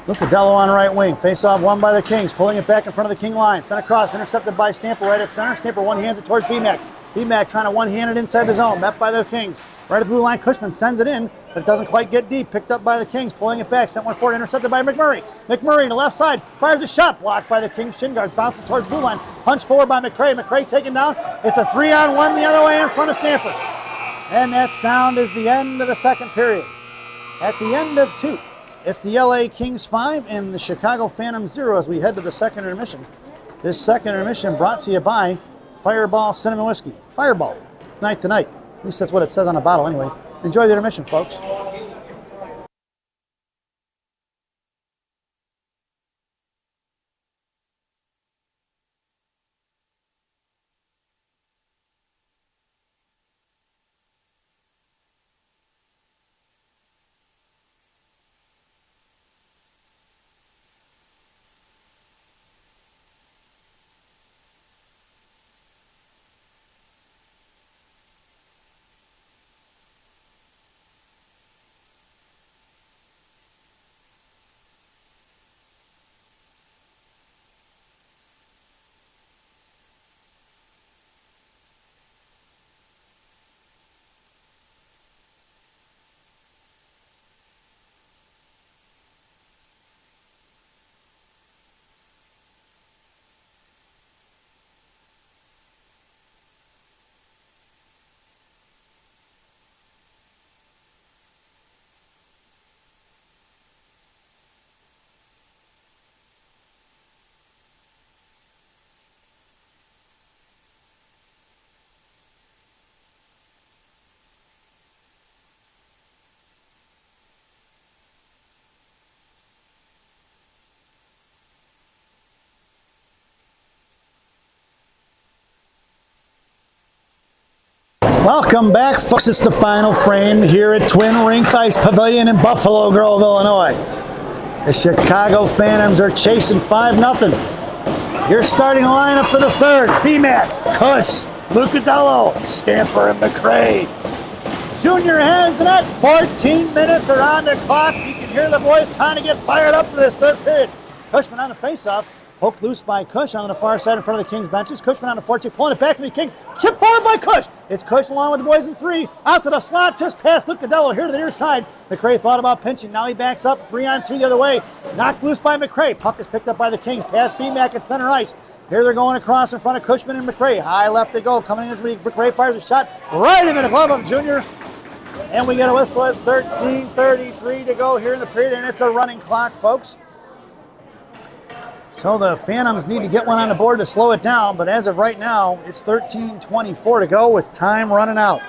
Lucadello on right wing. Face off won by the Kings. Pulling it back in front of the King line. Sent across. Intercepted by Stamper right at center. Stamper one-hands it towards BMAC. BMAC trying to one-hand it inside the zone. Met by the Kings. Right at the blue line. Cushman sends it in, but it doesn't quite get deep. Picked up by the Kings. Pulling it back. Sent one forward. Intercepted by McMurray. McMurray to the left side. Fires a shot. Blocked by the Kings. Shin guards. Bouncing towards blue line. Punch forward by McRae. McRae taken down. It's a 3-on-1 the other way in front of Stamper. And that sound is the end of the second period. At the end of 2, it's the LA Kings 5 and the Chicago Phantoms 0 as we head to the second intermission. This second intermission brought to you by Fireball Cinnamon Whiskey. Fireball, night to night. At least that's what it says on the bottle anyway. Enjoy the intermission, folks. Welcome back, folks. It's the final frame here at Twin Rinks Ice Pavilion in Buffalo Grove, Illinois. The Chicago Phantoms are chasing 5-0. Your starting lineup for the third: BMAC, Kush, Lucadello, Stamper, and McRae. Junior has the net. 14 minutes are on the clock. You can hear the boys trying to get fired up for this third period. Cushman on the faceoff. Poked loose by Kush on the far side in front of the Kings benches. Cushman on the forecheck, pulling it back to the Kings. Chip forward by Kush. It's Kush along with the boys in three. Out to the slot, just past Lucadello here to the near side. McRae thought about pinching. Now he backs up 3-on-2 the other way. Knocked loose by McRae. Puck is picked up by the Kings. Pass BMAC at center ice. Here they're going across in front of Cushman and McRae. High left they go. Coming in as McRae fires a shot right into the glove of Junior. And we get a whistle at 13:33 to go here in the period, and it's a running clock, folks. So the Phantoms need to get one on the board to slow it down, but as of right now, it's 13:24 to go with time running out.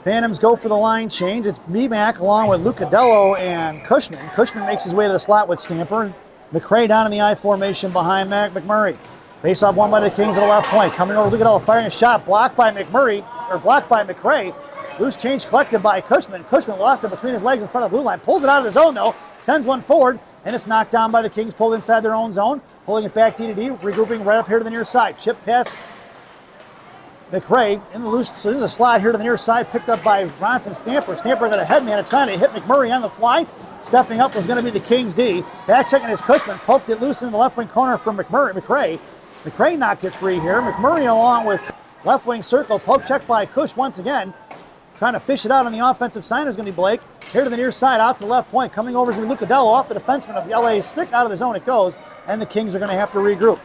Phantoms go for the line change. It's BMAC along with Lucadello and Cushman. Cushman makes his way to the slot with Stamper. McRae down in the I formation behind McMurray. Face-off won by the Kings at the left point. Coming over, Lucadello firing a shot, blocked by McRae. Loose change collected by Cushman. Cushman lost it between his legs in front of the blue line. Pulls it out of the zone, though. Sends one forward, and it's knocked down by the Kings, pulled inside their own zone. Pulling it back D-to-D, regrouping right up here to the near side. Chip pass McRae in the slot here to the near side, picked up by Bronson Stamper. Stamper got a headman trying to hit McMurray on the fly. Stepping up was going to be the Kings D. Back checking his Cushman, poked it loose in the left wing corner from McRae. McRae knocked it free here. McMurray along with left wing circle, poke check by Kush once again. Trying to fish it out on the offensive side is going to be Blake. Here to the near side, out to the left point. Coming over is going to be Lucadello off the defenseman of LA. Stick out of the zone it goes, and the Kings are going to have to regroup.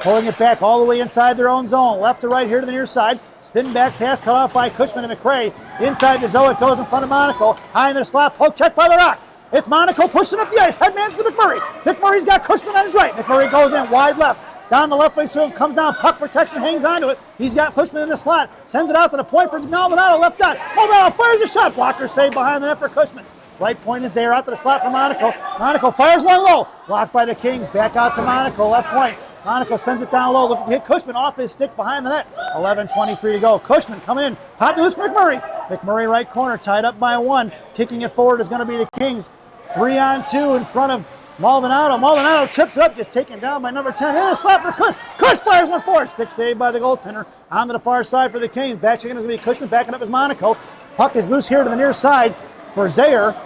Pulling it back all the way inside their own zone. Left to right here to the near side. Spin back pass cut off by Cushman and McRae. Inside the zone it goes in front of Monaco. High into the slot, poke check by the Rock. It's Monaco pushing up the ice. Headman's to McMurray. McMurray's got Cushman on his right. McMurray goes in wide left. Down the left wing circle, comes down, puck protection, hangs onto it. He's got Cushman in the slot, sends it out to the point for Maldonado, left dot. Maldonado fires a shot, blocker saved behind the net for Cushman. Right point is there, out to the slot for Monaco. Monaco fires one low, blocked by the Kings, back out to Monaco, left point. Monaco sends it down low, looking to hit Cushman off his stick behind the net. 11:23 to go. Cushman coming in, popping loose for McMurray. McMurray right corner, tied up by one. Kicking it forward is going to be the Kings. 3-on-2 in front of Maldonado. Maldonado trips it up, gets taken down by number 10. And a slap for Kush. Kush fires one forward. Stick saved by the goaltender. On to the far side for the Kings. Back checking is going to be Cushman. Backing up is Monaco. Puck is loose here to the near side for Zaire.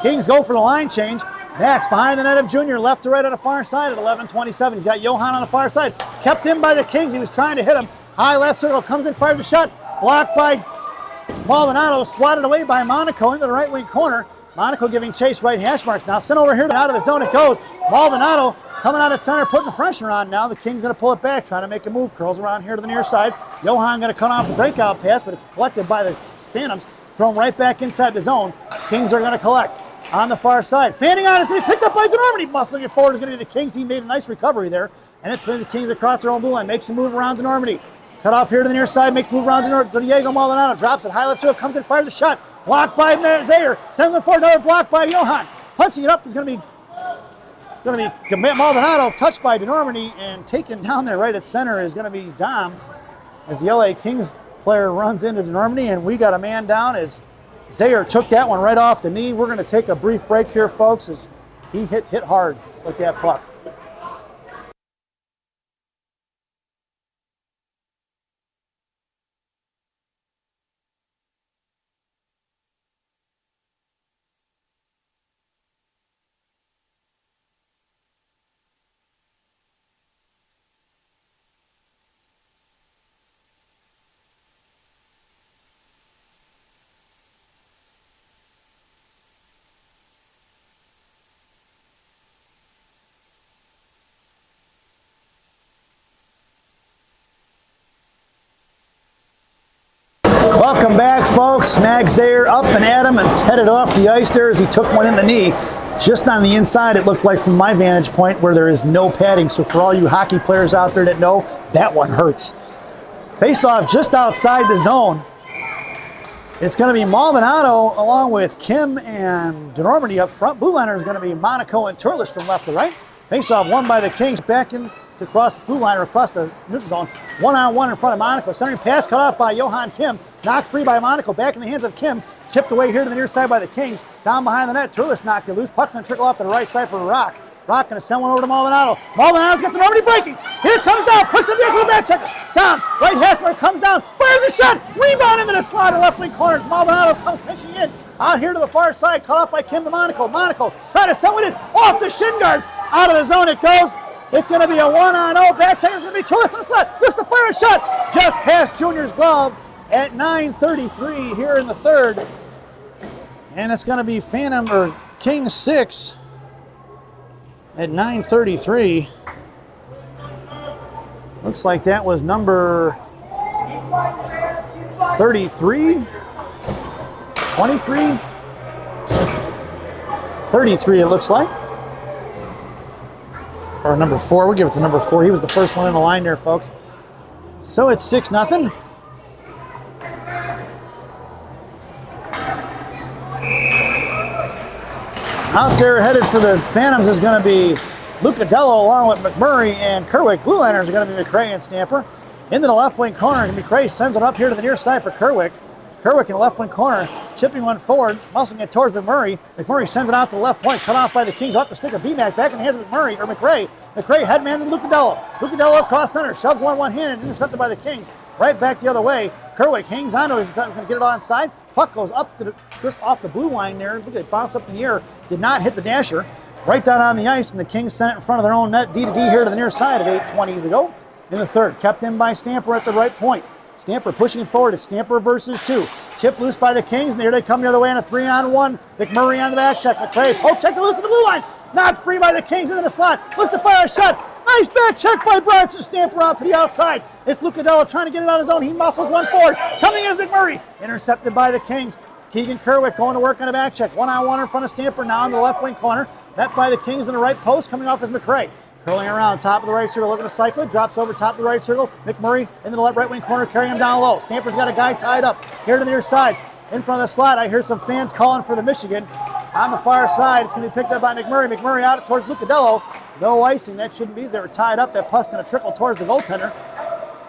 Kings go for the line change. Max behind the net of Junior. Left to right on the far side at 11:27. He's got Johan on the far side. Kept in by the Kings. He was trying to hit him. High left circle. Comes in, fires a shot. Blocked by Maldonado. Swatted away by Monaco into the right wing corner. Monaco giving chase right hash marks. Now sent over here out of the zone it goes. Maldonado coming out at center, putting the pressure on now. The Kings going to pull it back, trying to make a move. Curls around here to the near side. Johan going to cut off the breakout pass, but it's collected by the Phantoms. Thrown right back inside the zone. Kings are going to collect on the far side. Fanning on is going to be picked up by DeNormandie. Muscling it forward is going to be the Kings. He made a nice recovery there. And it turns the Kings across their own blue line. Makes a move around DeNormandie. Cut off here to the near side. Makes a move around Diego Maldonado. Drops it high left circle. Comes in, fires a shot. Blocked by Zaire. Sends it forward. Another block by Johan. Punching it up is going to be Maldonado. Touched by DeNormandie and taken down there right at center is going to be Dom. As the LA Kings player runs into DeNormandie, and we got a man down as Zaire took that one right off the knee. We're going to take a brief break here, folks, as he hit hard with that puck. Welcome back, folks. Max Zaire up and at him and headed off the ice there as he took one in the knee. Just on the inside, it looked like from my vantage point where there is no padding. So for all you hockey players out there that know, that one hurts. Face-off just outside the zone. It's going to be Maldonado along with Kim and DeNormandie up front. Blue liner is going to be Monaco and Turles from left to right. Face-off won by the Kings. Back in to cross the blue line or across the neutral zone. One-on-one in front of Monaco. Centering pass cut off by Johan Kim. Knocked free by Monaco. Back in the hands of Kim. Chipped away here to the near side by the Kings. Down behind the net. Turles knocked it loose. Puck's going to trickle off to the right side for Rock. Rock going to send one over to Maldonado. Maldonado's got the Normandy breaking. Here comes down. Push him against the back checker. Down. Right Hasper comes down. Fires a shot. Rebound into the slot in left wing corner. Maldonado comes pinching in. Out here to the far side. Cut off by Kim to Monaco. Monaco trying to send one in. Off the shin guards. Out of the zone it goes. It's going to be a 1-on-0. Back checker. It's going to be Turles in the slot. Looks to fire a shot. Just past Junior's glove at 9:33 here in the third. And it's going to be Phantom or King 6 at 9:33. Looks like that was number 33, 23, 33 it looks like. Or number 4, we'll give it to number 4. He was the first one in the line there, folks. So it's 6-0. Out there headed for the Phantoms is going to be Lucadello along with McMurray and Kerwick. Blue Liners are going to be McRae and Stamper. Into the left wing corner, and McRae sends it up here to the near side for Kerwick. Kerwick in the left wing corner, chipping one forward, muscling it towards McMurray. McMurray sends it out to the left point, cut off by the Kings off the stick of BMAC, back in the hands of McMurray, or McRae. McRae headmans and Lucadello. Lucadello across center, shoves one-handed, intercepted by the Kings. Right back the other way. Kerwick hangs on to it, he's going to get it onside. Puck goes up to just off the blue line there. Look at it, bounce up in the air. Did not hit the dasher. Right down on the ice, and the Kings sent it in front of their own net. D to D here to the near side of 8:20 to go in the third. Kept in by Stamper at the right point. Stamper pushing it forward. It's Stamper versus 2. Chip loose by the Kings, and there they come the other way on a 3-on-1. McMurray on the back check. McRae poke check to loose to the blue line. Not free by the Kings into the slot. Looks to fire a shot. Nice back check by Bronson. Stamper out to the outside. It's Lucadello trying to get it on his own. He muscles one forward. Coming is McMurray. Intercepted by the Kings. Keegan Kerwick going to work on a back check. 1-on-1 in front of Stamper now in the left wing corner. Met by the Kings in the right post. Coming off is McRae. Curling around, top of the right circle, looking to cycle it. Drops over top of the right circle. McMurray into the right wing corner, carrying him down low. Stamper's got a guy tied up here to the near side. In front of the slot, I hear some fans calling for the Michigan. On the far side, it's going to be picked up by McMurray. McMurray out towards Lucadello. No icing, that shouldn't be. They were tied up. That puck's going to trickle towards the goaltender.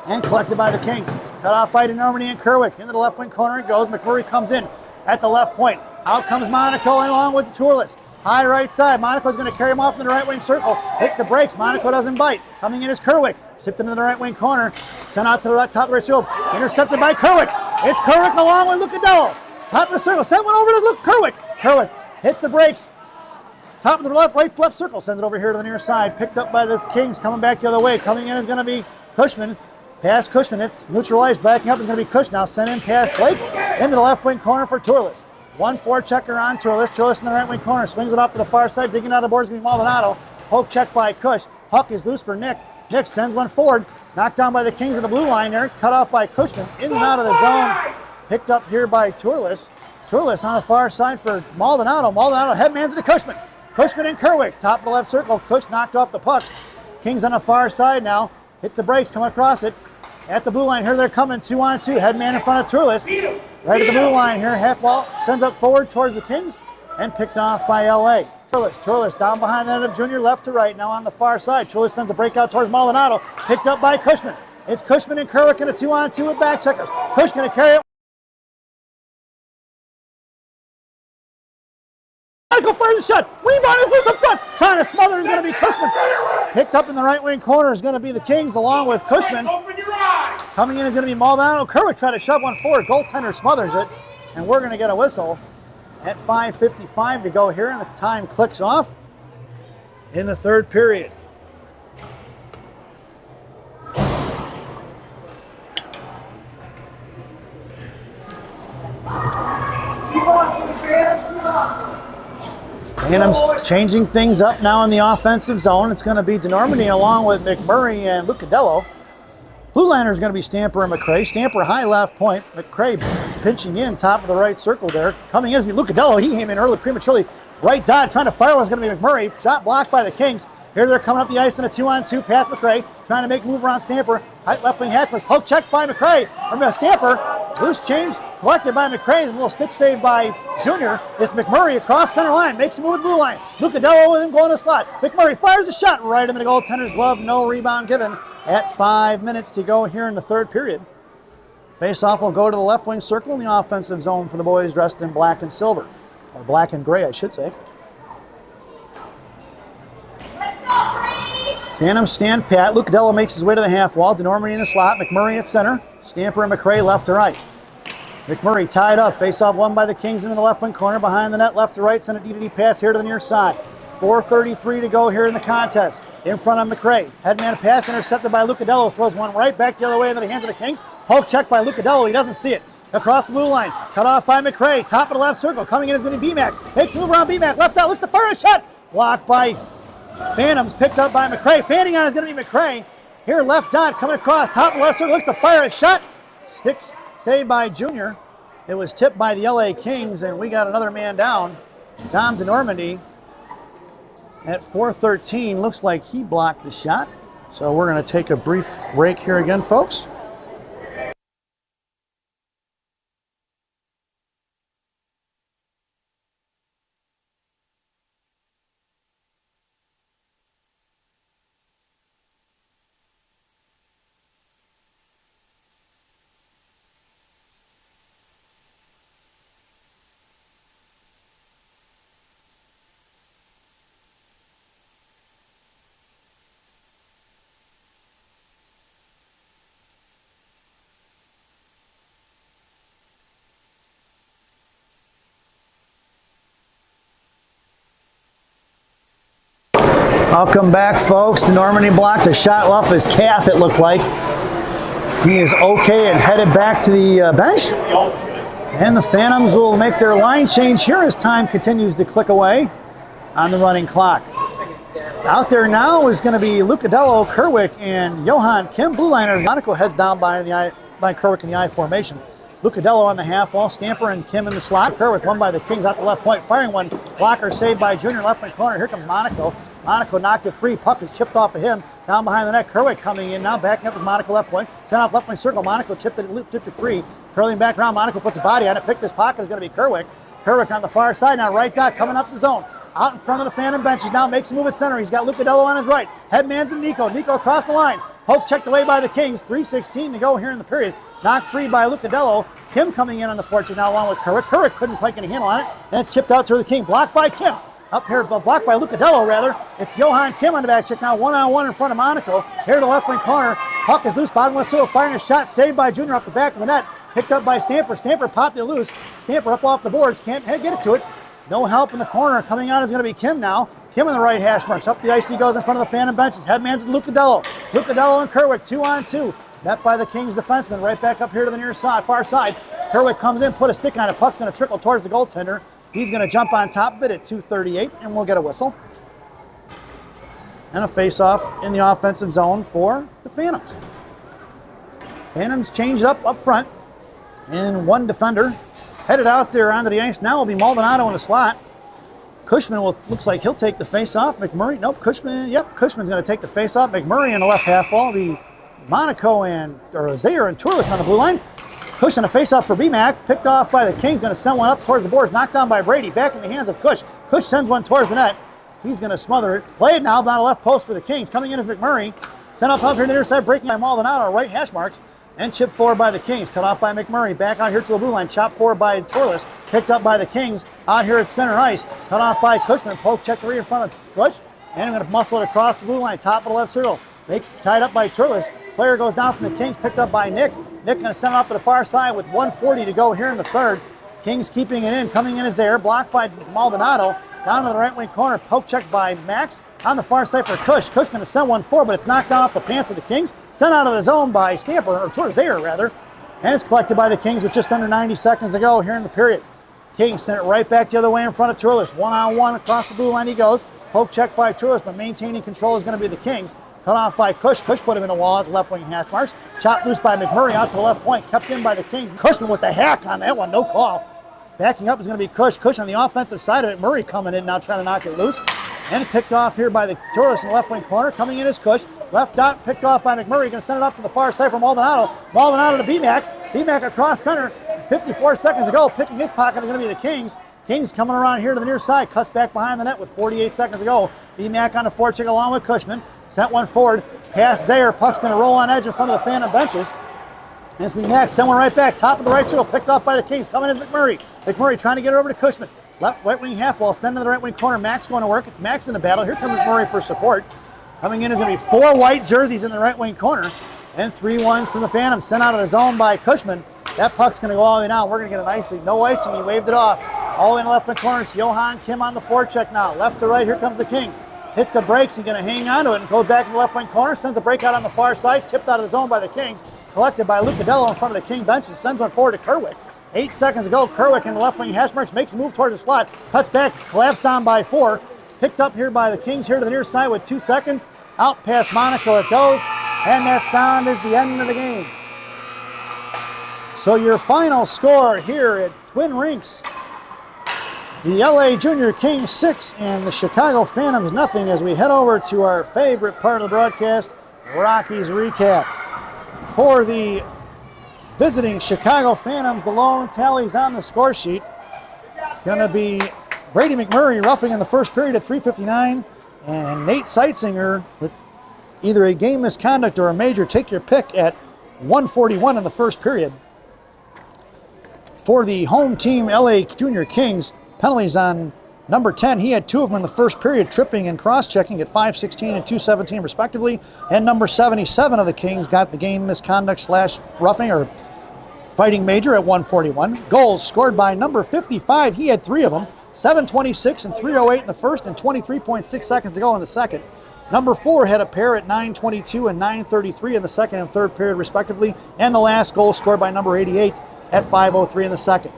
And collected by the Kings. Cut off by DeNormandie and Kerwick. Into the left wing corner it goes. McMurray comes in at the left point. Out comes Monaco and along with the Turles. High right side. Monaco's going to carry him off into the right wing circle. Hits the brakes. Monaco doesn't bite. Coming in is Kerwick. Sipped into the right wing corner. Sent out to the right, top of the right circle. Intercepted by Kerwick. It's Kerwick along with Lucadello. Top of the circle. Send one over to Kerwick. Kerwick hits the brakes. Top of the left circle. Sends it over here to the near side. Picked up by the Kings. Coming back the other way. Coming in is going to be Cushman. Past Cushman. It's neutralized. Backing up is going to be Cush. Now sent in past Blake. Into the left wing corner for Turles. 1-4 checker on Turles. Turles in the right wing corner. Swings it off to the far side. Digging out of the board is going to be Maldonado. Poke check by Cush. Puck is loose for Nick. Nick sends one forward. Knocked down by the Kings in the blue line there. Cut off by Cushman. In and out of the zone. Picked up here by Turles. Turles on the far side for Maldonado. Maldonado headmans into Cushman. Cushman and Kerwick. Top of the left circle. Cush knocked off the puck. Kings on the far side now. Hit the brakes. Coming across it. At the blue line here, they're coming 2-on-2. Headman in front of Turles. Right at the blue line here. Half wall sends up forward towards the Kings and picked off by LA. Turles down behind the end of Junior, left to right. Now on the far side. Turles sends a breakout towards Maldonado. Picked up by Cushman. It's Cushman and Kerwick in a 2-on-2 with back checkers. Cush going to carry it. Monaco fires a shot. Rebound is loose up front. Trying to smother is going to be Cushman. Picked up in the right wing corner is going to be the Kings along with Cushman. Coming in is going to be Maldonado. Kerwick trying to shove one forward. Goaltender smothers it. And we're going to get a whistle at 5:55 to go here. And the time clicks off in the third period. Phantoms changing things up now in the offensive zone. It's going to be DeNormandie along with McMurray and Lucadello. Blue liner is going to be Stamper and McRae. Stamper high left point. McRae pinching in top of the right circle there. Coming in is Lucadello. He came in early prematurely. Right dot trying to fire one is going to be McMurray. Shot blocked by the Kings. Here they're coming up the ice in a 2-on-2 past McRae. Trying to make a move around Stamper. Height left wing Haspers. Poke check by McRae. Or Stamper. Loose change collected by McCray. A little stick save by Junior. It's McMurray across center line. Makes a move at the blue line. Lucadello with him going to slot. McMurray fires a shot right into the goaltender's glove. No rebound given at 5 minutes to go here in the third period. Face-off will go to the left wing circle in the offensive zone for the boys dressed in black and silver. Or black and gray, I should say. Phantoms stand pat. Lucadello makes his way to the half wall. DeNormandie in the slot. McMurray at center. Stamper and McCray left to right. McMurray tied up. Face-off won by the Kings in the left wing corner. Behind the net, left to right. Send a D-to-D pass here to the near side. 4:33 to go here in the contest. In front of McCray. Headman pass intercepted by Lucadello. Throws one right back the other way into the hands of the Kings. Poke check by Lucadello. He doesn't see it. Across the blue line. Cut off by McCray. Top of the left circle. Coming in is going to be BMAC. Makes a move around BMAC. Left out. Looks to fire a shot. Blocked by Phantoms. Picked up by McCray. Fanning on is going to be McCray. Here left dot coming across. Top of the left circle. Looks to fire a shot. Sticks saved by Junior. It was tipped by the LA Kings, and we got another man down. Tom DeNormandie at 4:13. Looks like he blocked the shot. So we're going to take a brief break here again, folks. Welcome back, folks. DeNormandie blocked a shot off his calf, it looked like. He is okay and headed back to the bench. And the Phantoms will make their line change here as time continues to click away on the running clock. Out there now is going to be Lucadello, Kerwick, and Johan Kim. Blue liner. Monaco heads down by Kerwick in the I formation. Lucadello on the half wall, Stamper and Kim in the slot. Kerwick won by the Kings out the left point, firing one. Blocker saved by Junior, left wing corner. Here comes Monaco. Monaco knocked it free. Puck is chipped off of him. Down behind the net, Kerwick coming in now. Backing up is Monaco left point. Sent off left wing circle. Monaco chipped it free. Curling back around. Monaco puts a body on it. Pick this pocket is going to be Kerwick. Kerwick on the far side now. Right dot coming up the zone. Out in front of the Phantom benches now. Makes a move at center. He's got Lucadello on his right. Headman's and Nico. Nico across the line. Poke checked away by the Kings. 3:16 to go here in the period. Knocked free by Lucadello. Kim coming in on the fortune now along with Kerwick. Kerwick couldn't quite get a handle on it. And it's chipped out to the King. Blocked by Kim. Up here, blocked by Lucadello, rather. It's Johan Kim on the back check now, one-on-one in front of Monaco. Here to the left wing corner. Puck is loose, bottom left circle, firing a shot, saved by Junior off the back of the net. Picked up by Stamper. Stamper popped it loose. Stamper up off the boards, can't get it to it. No help in the corner. Coming out is going to be Kim now. Kim in the right hash marks. Up the ice he goes in front of the Phantom benches. Headman's and Lucadello. Lucadello and Kerwick, 2-on-2. Met by the Kings defenseman. Right back up here to the near side, far side. Kerwick comes in, put a stick on it. Puck's going to trickle towards the goaltender. He's going to jump on top of it at 2:38, and we'll get a whistle. And a face-off in the offensive zone for the Phantoms. Phantoms changed up front, and one defender headed out there onto the ice. Now will be Maldonado in the slot. Cushman looks like he'll take the face-off. McMurray, nope, Cushman's going to take the face-off. McMurray in the left half wall. It'll be Monaco or Zaire and Turles on the blue line. Cush on a face-off for BMAC, picked off by the Kings, going to send one up towards the boards, knocked down by Brady, back in the hands of Cush. Cush sends one towards the net. He's going to smother it. Played now down a left post for the Kings. Coming in is McMurray. Sent up here to the near side, breaking by Maldonado, right hash marks, and chipped forward by the Kings. Cut off by McMurray, back out here to the blue line, chopped forward by Turles, picked up by the Kings, out here at center ice, cut off by Cushman, poke check right in front of Cush, and I'm going to muscle it across the blue line, top of the left circle. Makes tied up by Turles. Player goes down from the Kings, picked up by Nick. Nick going to send it off to the far side with 1:40 to go here in the third. Kings keeping it in, coming in is there, blocked by Maldonado. Down to the right wing corner, poke check by Max. On the far side for Cush. Cush going to send one forward, but it's knocked down off the pants of the Kings. Sent out of the zone by Stamper, or towards Zaire rather. And it's collected by the Kings with just under 90 seconds to go here in the period. Kings sent it right back the other way in front of Turles. One-on-one across the blue line he goes. Poke check by Turles, but maintaining control is going to be the Kings. Cut off by Cush. Cush put him in a wall at the left wing hash marks. Chopped loose by McMurray out to the left point. Kept in by the Kings. Cushman with the hack on that one. No call. Backing up is going to be Cush. Cush on the offensive side of it. Murray coming in now trying to knock it loose. And picked off here by the Turles in the left wing corner. Coming in is Cush. Left dot picked off by McMurray. Going to send it off to the far side from Maldonado. Maldonado to BMAC. BMAC across center, 54 seconds to go. Picking his pocket are going to be the Kings. Kings coming around here to the near side, cuts back behind the net with 48 seconds to go. BMAC on the forecheck along with Cushman. Sent one forward, past Zaire. Puck's going to roll on edge in front of the Phantom benches. And it's BMAC, sent one right back, top of the right circle, picked off by the Kings. Coming is McMurray. McMurray trying to get it over to Cushman. Left right wing half wall, send to the right wing corner. Max going to work. It's Max in the battle. Here comes McMurray for support. Coming in is going to be 4 white jerseys in the right wing corner. And 3 ones from the Phantom, sent out of the zone by Cushman. That puck's going to go all the way down. We're going to get an icing. No icing. He waved it off. All in the left wing corner. It's Johan Kim on the forecheck now. Left to right. Here comes the Kings. Hits the brakes. He's going to hang on to it and goes back to the left wing corner. Sends the breakout on the far side. Tipped out of the zone by the Kings. Collected by Lucadello in front of the King benches. Sends one forward to Kerwick. 8 seconds to go. Kerwick in the left wing hash marks. Makes a move towards the slot. Cuts back. Collapsed down by 4. Picked up here by the Kings here to the near side with 2 seconds. Out past Monaco it goes. And that sound is the end of the game. So your final score here at Twin Rinks. The LA Junior Kings 6 and the Chicago Phantoms nothing, as we head over to our favorite part of the broadcast, Rockies Recap. For the visiting Chicago Phantoms, the lone tallies on the score sheet. Going to be Brady McMurray roughing in the first period at 3:59, and Nate Seitzinger with either a game misconduct or a major, take your pick, at 1:41 in the first period. For the home team, LA Junior Kings, penalties on number 10. He had 2 of them in the first period, tripping and cross-checking at 5:16 and 2:17 respectively. And number 77 of the Kings got the game misconduct / roughing or fighting major at 1:41. Goals scored by number 55. He had 3 of them, 7:26 and 3:08 in the first and 23.6 seconds to go in the second. Number 4 had a pair at 9:22 and 9:33 in the second and third period respectively. And the last goal scored by number 88 at 5:03 in the second.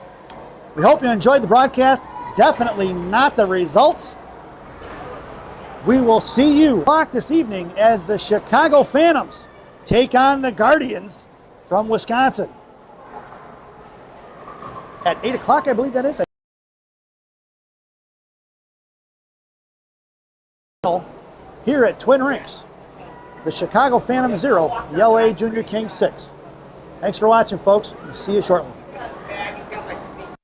We hope you enjoyed the broadcast. Definitely not the results. We will see you this evening as the Chicago Phantoms take on the Guardians from Wisconsin. At 8 o'clock, I believe that is. Here at Twin Rinks, the Chicago Phantoms 0, the LA Junior Kings 6. Thanks for watching, folks. We'll see you shortly.